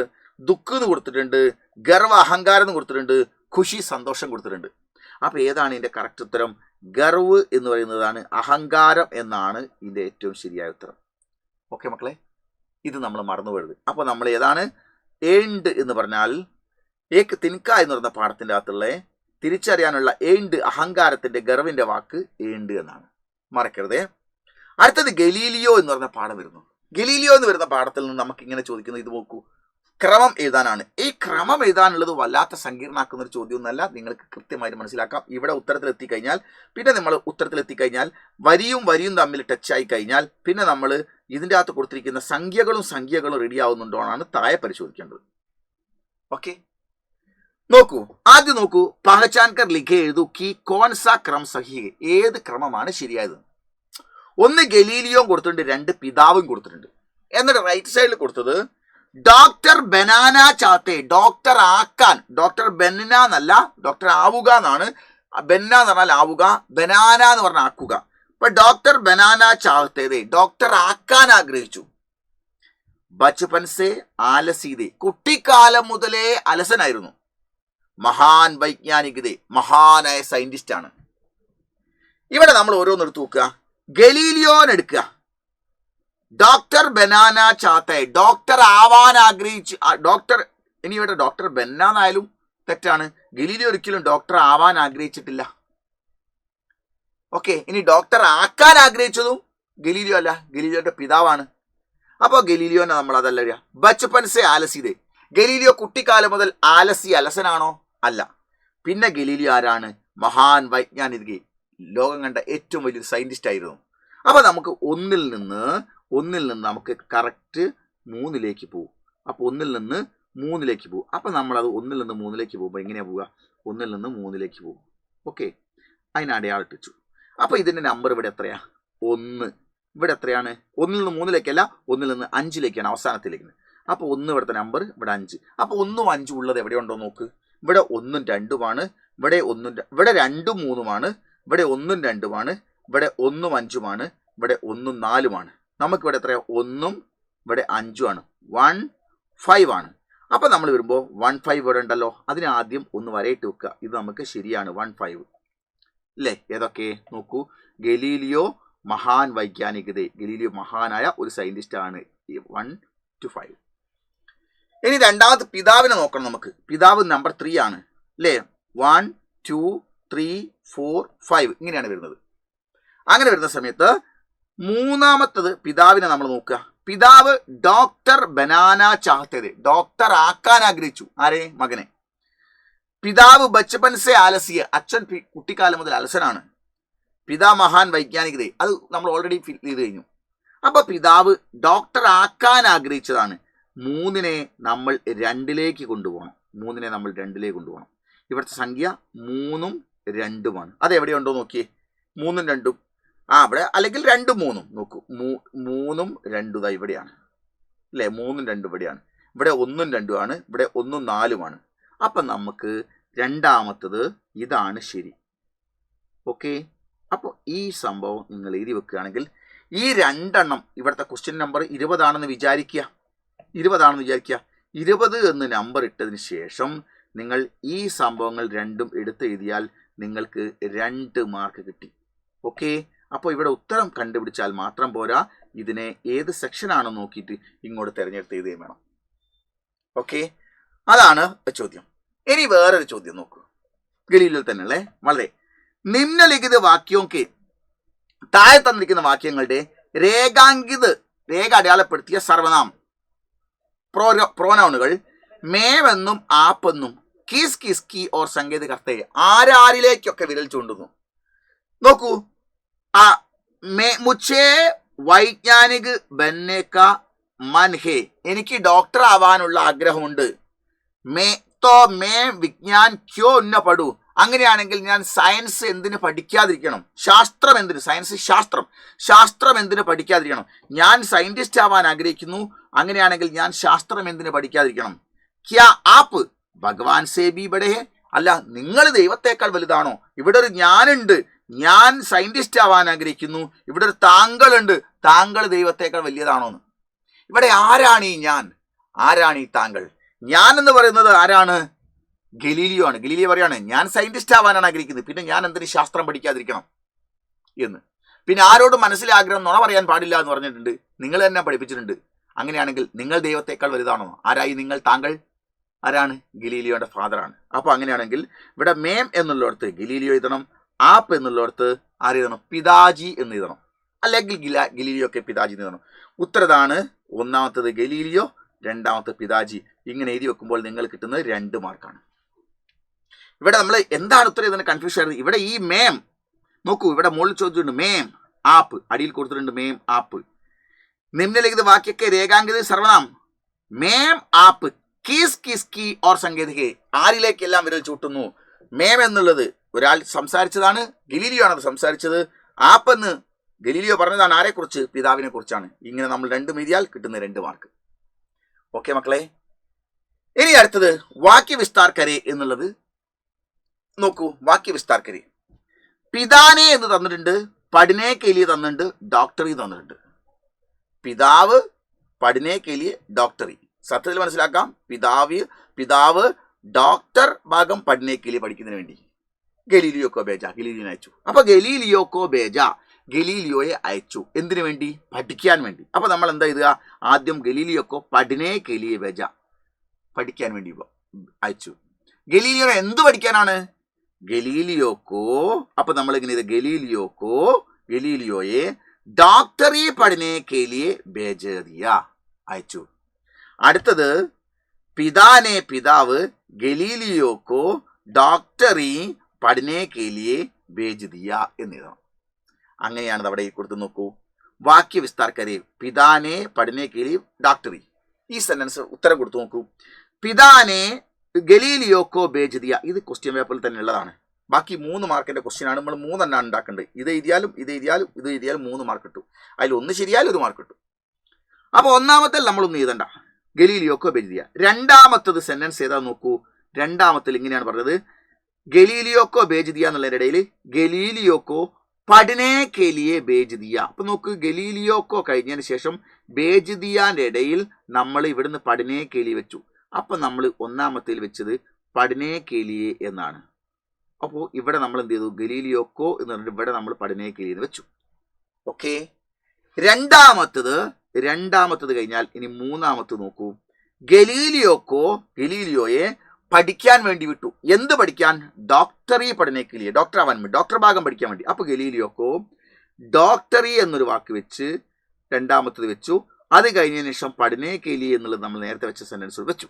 ദുഃഖം എന്ന് കൊടുത്തിട്ടുണ്ട്, ഗർവ അഹങ്കാരം എന്ന് കൊടുത്തിട്ടുണ്ട്, ഖുഷി സന്തോഷം കൊടുത്തിട്ടുണ്ട്. അപ്പൊ ഏതാണ് ഇതിന്റെ കറക്റ്റ് ഉത്തരം? ഗർവ് എന്ന് പറയുന്നതാണ്, അഹങ്കാരം എന്നാണ് ഇതിന്റെ ഏറ്റവും ശരിയായ ഉത്തരം. ഓക്കെ മക്കളെ, ഇത് നമ്മൾ മറന്നുപോയത്. അപ്പൊ നമ്മൾ ഏതാണ് എൻഡ് എന്ന് പറഞ്ഞാൽ ഏക്ക് തിൻക എന്ന് പറയുന്ന പാഠത്തിന്റെ അകത്തുള്ള തിരിച്ചറിയാനുള്ള എൻഡ്, അഹങ്കാരത്തിന്റെ ഗർവിന്റെ വാക്ക് എൻഡ് എന്നാണ്, മറക്കരുതേ. അടുത്തത് ഗലീലിയോ എന്ന് പറഞ്ഞ പാഠം വരുന്നു. ഗലീലിയോ എന്ന് വരുന്ന പാഠത്തിൽ നിന്ന് നമുക്ക് ഇങ്ങനെ ചോദിക്കുന്നത്, ഇത് നോക്കൂ, ക്രമം എഴുതാനാണ്. ഈ ക്രമം എഴുതാനുള്ളത് വല്ലാത്ത സങ്കീർണമാക്കുന്ന ഒരു ചോദ്യമൊന്നുമല്ല, നിങ്ങൾക്ക് കൃത്യമായിട്ട് മനസ്സിലാക്കാം. ഇവിടെ ഉത്തരത്തിലെത്തിക്കഴിഞ്ഞാൽ, പിന്നെ നമ്മൾ ഉത്തരത്തിലെത്തിക്കഴിഞ്ഞാൽ വരിയും തമ്മിൽ ടച്ച് ആയി കഴിഞ്ഞാൽ പിന്നെ നമ്മൾ ഇതിൻ്റെ അകത്ത് കൊടുത്തിരിക്കുന്ന സംഖ്യകളും റെഡി ആവുന്നുണ്ടോ എന്നാണ് താഴെ പരിശോധിക്കേണ്ടത്. ഓക്കെ, നോക്കൂ, ആദ്യം നോക്കൂ, പഹചാൻകർ ലിഖേ എഴുതൂ കി കോൺ സാ ക്രം സഹി, ഏത് ക്രമമാണ് ശരിയായത്. ഒന്ന് ഗലീലിയോ കൊടുത്തിട്ടുണ്ട്, 2 പിതാവും കൊടുത്തിട്ടുണ്ട്. എന്നിട്ട് റൈറ്റ് സൈഡിൽ കൊടുത്തത് ഡോക്ടർ ബനാന ചാത്തെ, ഡോക്ടർ ആക്കാൻ, ഡോക്ടർ ബെന്ന എന്നല്ല, ഡോക്ടർ ആവുക എന്നാണ്. ബെന്ന എന്ന് പറഞ്ഞാൽ ആവുക, ബനാന എന്ന് പറഞ്ഞാൽ ആക്കുക. അപ്പൊ ഡോക്ടർ ബനാന ചാഹത്തേതെ, ഡോക്ടർ ആക്കാൻ ആഗ്രഹിച്ചു. ബച്പൻ സേ ആലസീതെ, കുട്ടിക്കാലം മുതലേ അലസനായിരുന്നു. മഹാൻ വൈജ്ഞാനികതേ, മഹാനായ സയന്റിസ്റ്റ് ആണ്. ഇവിടെ നമ്മൾ ഓരോന്നെടുത്ത് നോക്കുക. ഗലീലിയോൻ എടുക്കുക, ഡോക്ടർ ബനാന ചാത്ത, ഡോക്ടർ ആവാൻ ആഗ്രഹിച്ചു. ഡോക്ടർ, ഇനി ഇവിടെ ഡോക്ടർ ബെന്ന എന്നായാലും തെറ്റാണ്. ഗലീലിയോ ഒരിക്കലും ഡോക്ടർ ആവാൻ ആഗ്രഹിച്ചിട്ടില്ല. ഓക്കെ, ഇനി ഡോക്ടർ ആക്കാൻ ആഗ്രഹിച്ചതും ഗലീലിയോ അല്ല, ഗലീലിയോന്റെ പിതാവാണ്. അപ്പോൾ ഗലീലിയോനെ നമ്മൾ അതല്ല വരിക. ബച്പൻ സേ ആലസീതെ, ഗലീലിയോ കുട്ടിക്കാലം മുതൽ അലസനാണോ? അല്ല. പിന്നെ ഗലീലിയോ ആരാണ്? മഹാൻ വൈജ്ഞാനിക, ലോകം കണ്ട ഏറ്റവും വലിയൊരു സയന്റിസ്റ്റ് ആയിരുന്നു. അപ്പൊ നമുക്ക് ഒന്നിൽ നിന്ന് നമുക്ക് കറക്റ്റ് 3ലേക്ക് പോകും. അപ്പൊ 1 നിന്ന് 3ലേക്ക് പോകും. അപ്പൊ നമ്മളത് 1 നിന്ന് 3ലേക്ക് പോകുമ്പോൾ എങ്ങനെയാ പോവുക? 1 നിന്ന് 3ലേക്ക് പോകും. ഓക്കെ, അതിന് അടയാളിച്ചു. അപ്പൊ ഇതിന്റെ നമ്പർ ഇവിടെ എത്രയാ? 1. ഇവിടെ എത്രയാണ്? 1 നിന്ന് 3ലേക്കല്ല, 1 നിന്ന് 5ലേക്കാണ്, അവസാനത്തിലേക്ക്. അപ്പൊ 1 ഇവിടുത്തെ നമ്പർ, ഇവിടെ 5. അപ്പൊ 1ഉം 5ഉം ഉള്ളത് എവിടെയുണ്ടോ നോക്ക്. ഇവിടെ 1ഉം 2ഉമാണ്, ഇവിടെ 2ഉം 3ഉമാണ്, ഇവിടെ 1ഉം 2ഉമാണ്, ഇവിടെ 1ഉം 5ഉമാണ്, ഇവിടെ 1ഉം 4ഉമാണ്. നമുക്കിവിടെ എത്രയാ? 1ഉം ഇവിടെ 5ഉമാണ്, 1 5 ആണ്. അപ്പൊ നമ്മൾ വരുമ്പോൾ 1 5 ഇവിടെ ഉണ്ടല്ലോ, അതിന് ആദ്യം ഒന്ന് വരയിട്ട് വെക്കുക. ഇത് നമുക്ക് ശരിയാണ്, 1 5 അല്ലേ? ഏതൊക്കെ നോക്കൂ, ഗലീലിയോ മഹാൻ വൈജ്ഞാനികത, ഗലീലിയോ മഹാനായ ഒരു സയന്റിസ്റ്റ് ആണ്. 1 to 5. ഇനി രണ്ടാമത്തെ പിതാവിനെ നോക്കണം നമുക്ക്. പിതാവ് നമ്പർ 3 ആണ് അല്ലേ? 1 2 3 4 5 ഇങ്ങനെയാണ് വരുന്നത്. അങ്ങനെ വരുന്ന സമയത്ത് മൂന്നാമത്തത് പിതാവിനെ നമ്മൾ നോക്കുക. പിതാവ് ഡോക്ടർ ബനാന ചാഹത്തേത്, ഡോക്ടർ ആക്കാൻ ആഗ്രഹിച്ചു. ആരെ? മകനെ. പിതാവ് ബച്പൻ സേ ആലസിയ, അച്ഛൻ കുട്ടിക്കാലം മുതൽ അലസനാണ്. പിതാ മഹാൻ വൈജ്ഞാനികത, അത് നമ്മൾ ഓൾറെഡി ഫിൽ ചെയ്ത് കഴിഞ്ഞു. അപ്പൊ പിതാവ് ഡോക്ടർ ആക്കാൻ ആഗ്രഹിച്ചതാണ്. 3നെ നമ്മൾ 2ലേക്ക് കൊണ്ടുപോകണം. 3നെ നമ്മൾ 2ലേക്ക് കൊണ്ടുപോകണം. ഇവിടുത്തെ സംഖ്യ 3ഉം 2ഉമാണ്. അതെവിടെയുണ്ടോ നോക്കിയേ, 3ഉം 2ഉം. ഇവിടെ അല്ലെങ്കിൽ 2ഉം 3ഉം നോക്കൂ. 3ഉം 2ഉം ഇവിടെയാണ്. അല്ലേ? 3ഉം 2ഉം ഇവിടെയാണ്. ഇവിടെ 1ഉം 2ഉം ആണ്. ഇവിടെ 1ഉം 4ഉമാണ്. അപ്പം നമുക്ക് രണ്ടാമത്തത് ഇതാണ് ശരി. ഓക്കെ. അപ്പോൾ ഈ സംഭവം നിങ്ങൾ എഴുതി വെക്കുകയാണെങ്കിൽ ഈ രണ്ടെണ്ണം ഇവിടുത്തെ ക്വസ്റ്റ്യൻ നമ്പർ 20 വിചാരിക്കുക. 20 എന്ന് നമ്പർ ഇട്ടതിന് ശേഷം നിങ്ങൾ ഈ സംഭവങ്ങൾ രണ്ടും എടുത്തെഴുതിയാൽ നിങ്ങൾക്ക് 2 മാർക്ക് കിട്ടി. ഓക്കെ. അപ്പോൾ ഇവിടെ ഉത്തരം കണ്ടുപിടിച്ചാൽ മാത്രം പോരാ, ഇതിനെ ഏത് സെക്ഷനാണോ നോക്കിയിട്ട് ഇങ്ങോട്ട് തിരഞ്ഞെടുത്ത് എഴുതുകയും വേണം. ഓക്കെ, അതാണ് ചോദ്യം. ഇനി വേറൊരു ചോദ്യം നോക്കൂ, ഗലീലിയോ തന്നെയല്ലേ. വളരെ നിമ്നലിഖിത വാക്യോക്കെ താഴെ തന്നിരിക്കുന്ന വാക്യങ്ങളുടെ രേഖ അടയാളപ്പെടുത്തിയ സർവനാം പ്രോനൗണുകൾ മേവെന്നും ആപ്പെന്നും കിസ് കിസ് കി ഓർ സങ്കേതകർത്തയെ ആരാരിലേക്കൊക്കെ വിരൽ ചൂണ്ടുന്നു. നോക്കൂ, മുച്ചേ വൈജ്ഞാനിക് ബന്നേക്ക മൻഹേ, എനിക്ക് ഡോക്ടർ ആവാനുള്ള ആഗ്രഹമുണ്ട്. മേ വിജ്ഞാൻ ക്യോ ഉന്ന പഠു, അങ്ങനെയാണെങ്കിൽ ഞാൻ സയൻസ് എന്തിനു പഠിക്കാതിരിക്കണം? ശാസ്ത്രം എന്തിന്? സയൻസ് ശാസ്ത്രം എന്തിനു പഠിക്കാതിരിക്കണം? ഞാൻ സയന്റിസ്റ്റ് ആവാൻ ആഗ്രഹിക്കുന്നു, അങ്ങനെയാണെങ്കിൽ ഞാൻ ശാസ്ത്രം എന്തിനു പഠിക്കാതിരിക്കണം? ക്യാ ആപ്പ് ഭഗവാൻ സേ ബി ബഡേ ഹേ, അല്ല നിങ്ങൾ ദൈവത്തെക്കാൾ വലുതാണോ? ഇവിടെ ഒരു ഞാനുണ്ട്, ഞാൻ സയന്റിസ്റ്റ് ആവാൻ ആഗ്രഹിക്കുന്നു, ഇവിടെ ഒരു താങ്കളുണ്ട്, താങ്കൾ ദൈവത്തെക്കാൾ വലിയതാണോന്ന്. ഇവിടെ ആരാണ് ഈ ഞാൻ, ആരാണ് ഈ താങ്കൾ? ഞാൻ എന്ന് പറയുന്നത് ആരാണ്? ഗലീലിയോ ആണ്. ഗലീലിയോ പറയാണ് ഞാൻ സയന്റിസ്റ്റ് ആവാനാണ് ആഗ്രഹിക്കുന്നത്, പിന്നെ ഞാൻ എന്തിന് ശാസ്ത്രം പഠിക്കാതിരിക്കണം എന്ന്. പിന്നെ ആരോടും മനസ്സിലെ ആഗ്രഹം നുണ പറയാൻ പാടില്ല എന്ന് പറഞ്ഞിട്ടുണ്ട്, നിങ്ങൾ തന്നെ പഠിപ്പിച്ചിട്ടുണ്ട്. അങ്ങനെയാണെങ്കിൽ നിങ്ങൾ ദൈവത്തെക്കാൾ വലുതാണോ? ആരായി നിങ്ങൾ? താങ്കൾ ആരാണ്? ഗലീലിയോയുടെ ഫാദറാണ്. അപ്പോൾ അങ്ങനെയാണെങ്കിൽ ഇവിടെ മേം എന്നുള്ളിടത്ത് ഗലീലിയോ എഴുതണം, ആപ്പ് എന്നുള്ളിടത്ത് ആരെഴുതണം? പിതാജി എന്ന് എഴുതണം, അല്ലെങ്കിൽ ഗലീലിയോ ഒക്കെ പിതാജി എന്ന് എഴുതണം. ഉത്തരതാണ് ഒന്നാമത്തത് ഗലീലിയോ, രണ്ടാമത്തെ പിതാജി. ഇങ്ങനെ എഴുതി വെക്കുമ്പോൾ നിങ്ങൾ കിട്ടുന്നത് 2 മാർക്കാണ്. ഇവിടെ നമ്മൾ എന്താണ് ഉത്തരം ഇതിന് കൺഫ്യൂഷൻ ആയിരുന്നു. ഇവിടെ ഈ മേം നോക്കൂ, ഇവിടെ മുകളിൽ ചോദിച്ചിട്ടുണ്ട് മേം ആപ്പ്, അടിയിൽ കൊടുത്തിട്ടുണ്ട് മേം ആപ്പ്. നിമ്നലിഖിത വാക്യക്കെ രേഖാങ്കിത സർവനാം മേം ആപ്പ് കിസ് കിസ് കി ഓർ സങ്കേതികെ, ആരിലേക്കെല്ലാം വിരൽ ചൂട്ടുന്നു? മേം എന്നുള്ളത് ഒരാൾ സംസാരിച്ചതാണ്, ഗലീലിയോ ആണ് അത് സംസാരിച്ചത്. ആപ്പെന്ന് ഗലീലിയോ പറഞ്ഞതാണ് ആരെക്കുറിച്ച്? പിതാവിനെ കുറിച്ചാണ്. ഇങ്ങനെ നമ്മൾ 2 എഴുതിയാൽ കിട്ടുന്ന 2 മാർക്ക്. ഓക്കെ മക്കളെ, ഇനി അടുത്തത് വാക്യവിസ്താർ കരെ എന്നുള്ളത് നോക്കൂ. വാക്യവിസ്താർ കരെ പിതാനെ എന്ന് തന്നിട്ടുണ്ട്, പഠനേ കെലിയെ തന്നിട്ടുണ്ട്, ഡോക്ടറി തന്നിട്ടുണ്ട്. പിതാവ്, പഠനേ കെലിയെ, ഡോക്ടറി. സത്യത്തിൽ മനസ്സിലാക്കാം, പിതാവ് ഡോക്ടർ ഭാഗം പഠനേ കെലിയെ പഠിക്കുന്നതിന് വേണ്ടി ഗലീലിയോക്കോ ബേജ, ഗലീലിയോനെ അയച്ചു. അപ്പൊ ഗലീലിയോക്കോ ബേജ, ഗലീലിയോയെ അയച്ചു. എന്തിനു വേണ്ടി? പഠിക്കാൻ വേണ്ടി. അപ്പൊ നമ്മൾ എന്താ എഴുതുക? ആദ്യം ഗലീലിയോക്കോ പഠനേ കെലിയെ ബേജ, പഠിക്കാൻ വേണ്ടി അയച്ചു. ഗലീലിയോ എന്ത് പഠിക്കാനാണ്? ഗലീലിയോക്കോ, അപ്പൊ നമ്മൾ ഇങ്ങനെ ഇത് ഗലീലിയോയെ ഡോക്ടറി പഠനേ കെലിയെ ബേജ ദിയ, അയച്ചു. അടുത്തത് പിതാനെ, പിതാവ് ഗലീലിയോക്കോ ഡോക്ടറി പഠനേ കെലിയെ ബേജ് ദിയ എന്നെഴുതണം. അങ്ങനെയാണ് അവിടെ കൊടുത്ത് നോക്കൂ. വാക്യവിസ്താർ കരെ പിതാനെ പഠനേ കെലിയെ ഡോക്ടറി. ഈ സെന്റൻസ് ഉത്തരം കൊടുത്തു നോക്കൂ. പിതാനെ ഗലീലിയോക്കോ ബേജ് ദിയ, ഇത് ക്വസ്റ്റ്യൻ പേപ്പറിൽ തന്നെ ഉള്ളതാണ്. ബാക്കി 3 മാർക്കിന്റെ ക്വസ്റ്റ്യൻ ആണ്. നമ്മൾ 3 എണ്ണം ഉണ്ടാക്കേണ്ടത്. ഇത് എഴുതിയാലും 3 മാർക്ക് കിട്ടും. അതിൽ 1 ശരിയായാലും 1 മാർക്ക് കിട്ടും. അപ്പൊ ഒന്നാമത്തെ നമ്മളൊന്നും എഴുതണ്ട, ഗലീലിയോക്കോ ബേജ് ദിയ. രണ്ടാമത്തത് സെന്റൻസ് ഏതാ നോക്കൂ. രണ്ടാമത്തിൽ ഇങ്ങനെയാണ് പറഞ്ഞത്, ഗലീലിയോക്കോ ബേജ് ദിയ എന്നുള്ളതിന്റെ ഇടയിൽ ഗലീലിയോക്കോ പഠനേ കെലിയെ ബേജ് ദിയ. അപ്പൊ നോക്ക്, ഗലീലിയോക്കോ കഴിഞ്ഞതിന് ശേഷം ബേജ് ദിയാന്റെ ഇടയിൽ നമ്മൾ ഇവിടുന്ന് പഠനേ കെലി വെച്ചു. അപ്പൊ നമ്മൾ ഒന്നാമത്തേൽ വെച്ചത് പഠനേ കെലിയെ എന്നാണ്. അപ്പോൾ ഇവിടെ നമ്മൾ എന്ത് ചെയ്തു? ഗലീലിയോക്കോ എന്ന് പറഞ്ഞിട്ട് ഇവിടെ നമ്മൾ പഠനേ കെലി എന്ന് വെച്ചു. ഓക്കെ, രണ്ടാമത്തത് കഴിഞ്ഞാൽ ഇനി മൂന്നാമത്തത് നോക്കൂ. ഗലീലിയോയെ പഠിക്കാൻ വേണ്ടി വിട്ടു. എന്ത് പഠിക്കാൻ? ഡോക്ടറി പഠനേ കെലിയെ, ഡോക്ടർ ആവാൻ വേണ്ടി, ഡോക്ടർ ഭാഗം പഠിക്കാൻ വേണ്ടി. അപ്പൊ ഗലീലിയോക്കോ ഡോക്ടറി എന്നൊരു വാക്ക് വെച്ച് രണ്ടാമത്തത് വെച്ചു. അത് കഴിഞ്ഞതിന് ശേഷം പഠനേ കെലി എന്നുള്ളത് നമ്മൾ നേരത്തെ വെച്ച സെന്റൻസ് വെച്ചു.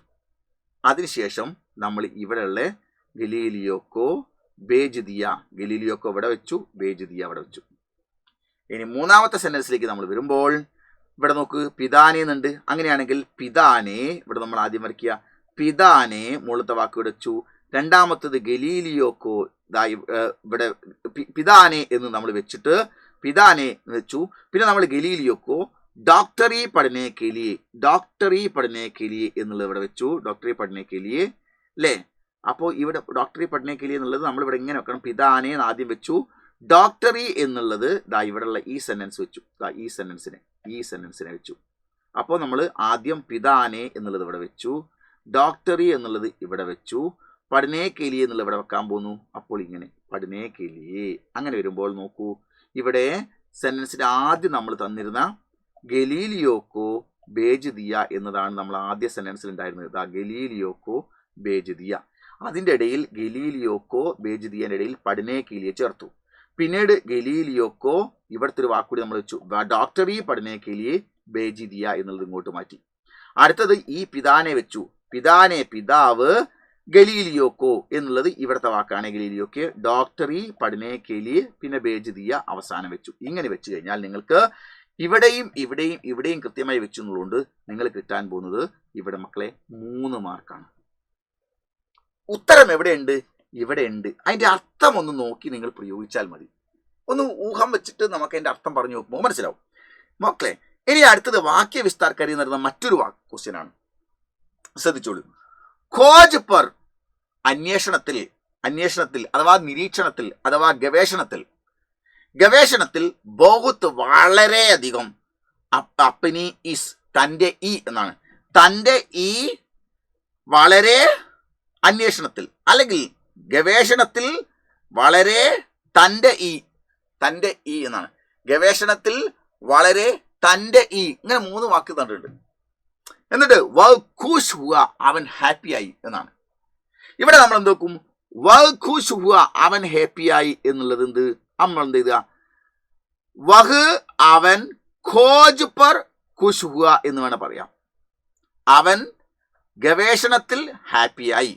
അതിനുശേഷം നമ്മൾ ഇവിടെയുള്ള ഗലീലിയോക്കോ ബേജ് ദിയ, ഗലീലിയോക്കോ ഇവിടെ വെച്ചു, ബേജ് ദിയ അവിടെ വെച്ചു. ഇനി മൂന്നാമത്തെ സെന്റൻസിലേക്ക് നമ്മൾ വരുമ്പോൾ ഇവിടെ നോക്ക്, പിതാനെ എന്നുണ്ട്. അങ്ങനെയാണെങ്കിൽ പിതാനെ ഇവിടെ നമ്മൾ ആദ്യം വരയ്ക്കുക. പിതാനെ മുകളിലത്തെ വാക്ക് ഇവിടെ വെച്ചു. രണ്ടാമത്തത് ഗലീലിയോക്കോ ഇവിടെ പിതാനെ എന്ന് നമ്മൾ വെച്ചിട്ട് പിതാനെ വെച്ചു. പിന്നെ നമ്മൾ ഗലീലിയോക്കോ ഡോക്ടറി പഠനേ കെലിയെ, ഡോക്ടറി പഠനേ കെലിയെ എന്നുള്ളത് ഇവിടെ വെച്ചു. ഡോക്ടറി പഠനേ കെലിയെ അല്ലേ. അപ്പോൾ ഇവിടെ ഡോക്ടറി പഠനേ കെലിയെ എന്നുള്ളത് നമ്മളിവിടെ ഇങ്ങനെ വെക്കണം. പിതാനെ ആദ്യം വെച്ചു. ഡോക്ടറി എന്നുള്ളത് ദാ ഇവിടെയുള്ള ഈ സെന്റൻസ് വെച്ചു. ദാ ഈ സെന്റൻസിനെ വെച്ചു. അപ്പോൾ നമ്മൾ ആദ്യം പിതാനെ എന്നുള്ളത് ഇവിടെ വെച്ചു. ഡോക്ടറി എന്നുള്ളത് ഇവിടെ വെച്ചു. പഠനേ കെലിയെ എന്നുള്ളത് ഇവിടെ വെക്കാൻ പോകുന്നു. അപ്പോൾ ഇങ്ങനെ പഠനേ കെലിയെ. അങ്ങനെ വരുമ്പോൾ നോക്കൂ, ഇവിടെ സെന്റൻസിന്റെ ആദ്യം നമ്മൾ തന്നിരുന്ന ഗലീലിയോക്കോ ബേജ് ദിയ എന്നതാണ് നമ്മൾ ആദ്യ സെന്റൻസിൽ ഉണ്ടായിരുന്നത്. ദാ ഗലീലിയോക്കോ ബേജ് ദിയ. അതിൻ്റെ ഇടയിൽ ഗലീലിയോക്കോ ബേജ് ദിയൻ്റെ ഇടയിൽ പഠനേ കെലിയെ ചേർത്തു. പിന്നീട് ഗലീലിയോക്കോ ഇവിടുത്തെ ഒരു വാക്കുകൂടി നമ്മൾ വെച്ചു. ഡോക്ടറി പഠനേ കെലിയെ ബേജ് ദിയ എന്നുള്ളത് ഇങ്ങോട്ട് മാറ്റി. അടുത്തത് ഈ പിതാനെ വെച്ചു. പിതാനെ പിതാവ്, ഗലീലിയോക്കോ എന്നുള്ളത് ഇവിടുത്തെ വാക്കാണ്. ഗലീലിയോക്ക് ഡോക്ടറി പഠനേ കെലിയെ പിന്നെ ബേജ് ദിയ അവസാനം വെച്ചു. ഇങ്ങനെ വെച്ച് കഴിഞ്ഞാൽ നിങ്ങൾക്ക് ഇവിടെയും ഇവിടെയും ഇവിടെയും കൃത്യമായി വെച്ചു എന്നുള്ളതുകൊണ്ട് നിങ്ങൾ കിട്ടാൻ പോകുന്നത് ഇവിടെ മക്കളെ 3 മാർക്കാണ്. ഉത്തരം എവിടെയുണ്ട്? ഇവിടെ ഉണ്ട്. അതിന്റെ അർത്ഥം ഒന്ന് നോക്കി നിങ്ങൾ പ്രയോഗിച്ചാൽ മതി. ഒന്ന് ഊഹം വെച്ചിട്ട് നമുക്ക് അതിന്റെ അർത്ഥം പറഞ്ഞു നോക്കുമ്പോൾ മനസ്സിലാവും മക്കളെ. ഇനി അടുത്തത് വാക്യ വിസ്താർക്കാരി എന്ന് പറയുന്ന മറ്റൊരു ക്വസ്റ്റ്യൻ ആണ്. ശ്രദ്ധിച്ചോളൂ. ഖോജ് പർ അന്വേഷണത്തിൽ അഥവാ നിരീക്ഷണത്തിൽ അഥവാ ഗവേഷണത്തിൽ ബഹുത്ത് വളരെയധികം അപ്പനി ഇസ് തൻ്റെ ഈ എന്നാണ്. തൻ്റെ ഈ വളരെ അന്വേഷണത്തിൽ അല്ലെങ്കിൽ ഗവേഷണത്തിൽ വളരെ തൻ്റെ ഈ എന്നാണ്. ഗവേഷണത്തിൽ വളരെ തൻ്റെ ഈ ഇങ്ങനെ 3 വാക്ക് തന്നിട്ടുണ്ട്. എന്നിട്ട് വ ഖുശ് ഹുവ അവൻ ഹാപ്പിയായി എന്നാണ്. ഇവിടെ നമ്മൾ എന്ത് നോക്കും? വ ഖുശ് ഹുവ അവൻ ഹാപ്പിയായി എന്നുള്ളത് എന്ത്? നമ്മൾ എന്ത് ചെയ്തുക? വഹ് അവൻ ഖോജ് പർ ഖുശ് ഹുവ എന്ന് വേണം പറയാം. അവൻ ഗവേഷണത്തിൽ ഹാപ്പിയായി.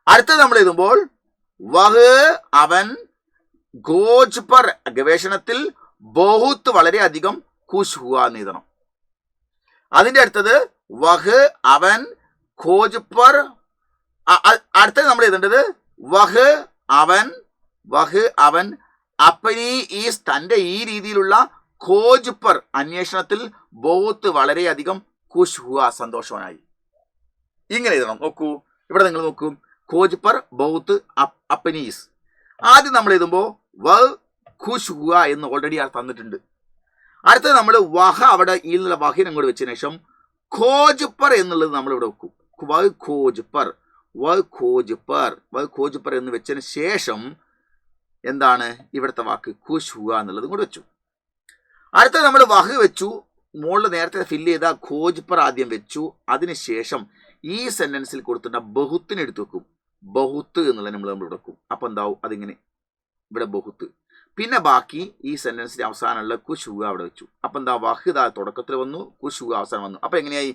അടുത്തത് നമ്മൾ എഴുതുമ്പോൾ വഹ് അവൻ ഖോജ് പർ ഗവേഷണത്തിൽ ബഹുത്ത് വളരെയധികം ഖുശ് ഹുവ എന്ന് എഴുതണം. അതിന്റെ അടുത്തത് വഹ് അവൻ ഖോജ് പർ. അടുത്തത് നമ്മൾ എഴുതേണ്ടത് വഹ് അവൻ അപ്പനി ഈസ് തന്റെ ഈ രീതിയിലുള്ള ഖോജ് പർ അന്വേഷണത്തിൽ ബഹുത്ത് വളരെയധികം ഖുശ് ഹുവ സന്തോഷവാനായി. ഇങ്ങനെ എഴുതണം. നോക്കൂ, ഇവിടെ നിങ്ങൾ നോക്കൂ. ഖോജ് പർ ബഹുത്ത് അപ്പനീസ്. ആദ്യം നമ്മൾ എഴുതുമ്പോൾ വ ഖുശ് ഹുവ എന്ന് ഓൾറെഡി തന്നിട്ടുണ്ട്. അടുത്തത് നമ്മൾ വഹ അവിടെ ഈ എന്നുള്ള വഹിനെ അങ്ങോട്ട് വെച്ചതിന് ശേഷം ഖോജ് പർ എന്നുള്ളത് നമ്മൾ ഇവിടെ വെക്കും. ഖോജ് പർ എന്ന് വെച്ചതിന് ശേഷം എന്താണ് ഇവിടുത്തെ വാക്ക്? ഖുശ് ഹുവ എന്നുള്ളത് ഇങ്ങോട്ട് വെച്ചു. അടുത്തത് നമ്മൾ വഹ് വെച്ചു. മുകളിൽ നേരത്തെ ഫില്ല് ചെയ്ത ഖോജ് പർ ആദ്യം വെച്ചു. അതിനുശേഷം ഈ സെന്റൻസിൽ കൊടുത്തിട്ട് ബഹുത്തിന് എടുത്തു വെക്കും. ബഹുത്ത് എന്നുള്ളത് നമ്മൾ ഇവിടെ വെക്കും. അപ്പൊ എന്താവും? അതിങ്ങനെ ഇവിടെ ബഹുത്ത്. പിന്നെ ബാക്കി ഈ സെന്റൻസിന്റെ അവസാനമുള്ള ഖുശ് ഹുവ അവിടെ വെച്ചു. അപ്പൊ എന്താ? വഹ് തുടക്കത്തിൽ വന്നു, ഖുശ് ഹുവ അവസാനം വന്നു. അപ്പൊ എങ്ങനെയായി?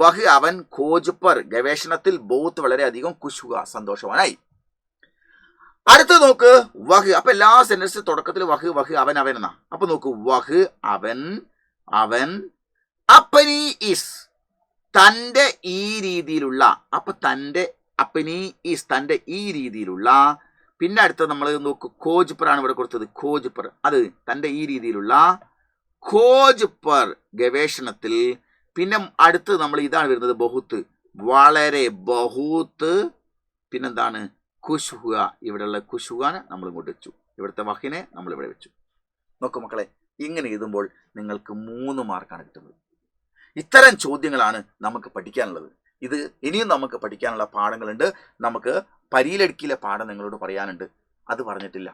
വഹ് അവൻ ഖോജ് പർ ഗവേഷണത്തിൽ ബഹുത്ത് വളരെയധികം ഖുശ് ഹുവ സന്തോഷവാനായി. അടുത്ത് നോക്ക് വഹ്. അപ്പൊ എല്ലാ സെന്റൻസിന്റെ തുടക്കത്തിൽ വഹ് അവൻ എന്നാ. അപ്പൊ നോക്കൂ, വഹ് അവൻ അപ്പനി ഇസ് തന്റെ ഈ രീതിയിലുള്ള. അപ്പൊ തന്റെ അപ്പനി ഈസ് തന്റെ ഈ രീതിയിലുള്ള. പിന്നെ അടുത്ത നമ്മൾ നോക്ക് ഖോജ് പർ ആണ് ഇവിടെ കൊടുത്തത്. ഖോജ് പർ അത് തന്റെ ഈ രീതിയിലുള്ള ഖോജ് പർ ഗവേഷണത്തിൽ. പിന്നെ അടുത്ത് നമ്മൾ ഇതാണ് വരുന്നത് ബഹുത്ത്, വളരെ ബഹുത്ത്. പിന്നെന്താണ്? ഖുശ് ഹുവ. ഇവിടെയുള്ള ഖുശ് ഹുവാനെ നമ്മൾ ഇങ്ങോട്ട് വെച്ചു. ഇവിടുത്തെ വഹിനെ നമ്മൾ ഇവിടെ വെച്ചു. നോക്കൂ മക്കളെ, ഇങ്ങനെ എഴുതുമ്പോൾ നിങ്ങൾക്ക് 3 മാർക്കാണ് കിട്ടുന്നത്. ഇത്തരം ചോദ്യങ്ങളാണ് നമുക്ക് പഠിക്കാനുള്ളത്. ഇത് ഇനിയും നമുക്ക് പഠിക്കാനുള്ള പാഠങ്ങളുണ്ട്. നമുക്ക് പരിയിലടുക്കിയിലെ പാഠം നിങ്ങളോട് പറയാനുണ്ട്, അത് പറഞ്ഞിട്ടില്ല.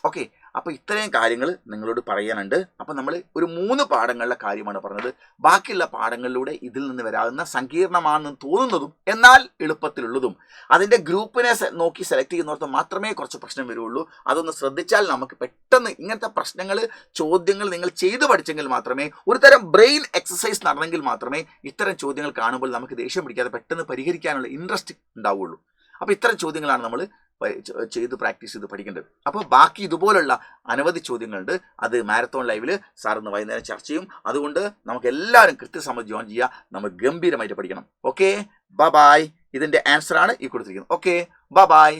ഓക്കെ, അപ്പോൾ ഇത്രയും കാര്യങ്ങൾ നിങ്ങളോട് പറയാനുണ്ട്. അപ്പം നമ്മൾ ഒരു 3 പാഠങ്ങളിലെ കാര്യമാണ് പറഞ്ഞത്. ബാക്കിയുള്ള പാഠങ്ങളിലൂടെ ഇതിൽ നിന്ന് വരാവുന്ന സങ്കീർണമാണെന്ന് തോന്നുന്നതും എന്നാൽ എളുപ്പത്തിലുള്ളതും അതിൻ്റെ ഗ്രൂപ്പിനെ നോക്കി സെലക്ട് ചെയ്യുന്നിടത്ത് മാത്രമേ കുറച്ച് പ്രശ്നം വരുള്ളൂ. അതൊന്ന് ശ്രദ്ധിച്ചാൽ നമുക്ക് പെട്ടെന്ന് ഇങ്ങനത്തെ പ്രശ്നങ്ങൾ, ചോദ്യങ്ങൾ നിങ്ങൾ ചെയ്തു പഠിച്ചെങ്കിൽ മാത്രമേ, ഒരു തരം ബ്രെയിൻ എക്സസൈസ് നടന്നെങ്കിൽ മാത്രമേ ഇത്തരം ചോദ്യങ്ങൾ കാണുമ്പോൾ നമുക്ക് ദേഷ്യം പിടിക്കാതെ പെട്ടെന്ന് പരിഹരിക്കാനുള്ള ഇൻട്രസ്റ്റ് ഉണ്ടാവുള്ളൂ. അപ്പോൾ ഇത്തരം ചോദ്യങ്ങളാണ് നമ്മൾ ചെയ്ത് പ്രാക്ടീസ് ചെയ്ത് പഠിക്കേണ്ടത്. അപ്പോൾ ബാക്കി ഇതുപോലുള്ള അനവധി ചോദ്യങ്ങളുണ്ട്. അത് മാരത്തോൺ ലൈവിൽ സാറിന്ന് വൈകുന്നേരം ചർച്ച ചെയ്യും. അതുകൊണ്ട് നമുക്ക് എല്ലാവരും കൃത്യസമയം ജോയിൻ ചെയ്യുക. നമ്മൾ ഗംഭീരമായിട്ട് പഠിക്കണം. Okay, bye. ഇതിൻ്റെ ആൻസറാണ് ഈ കൊടുത്തിരിക്കുന്നത്. Okay, by.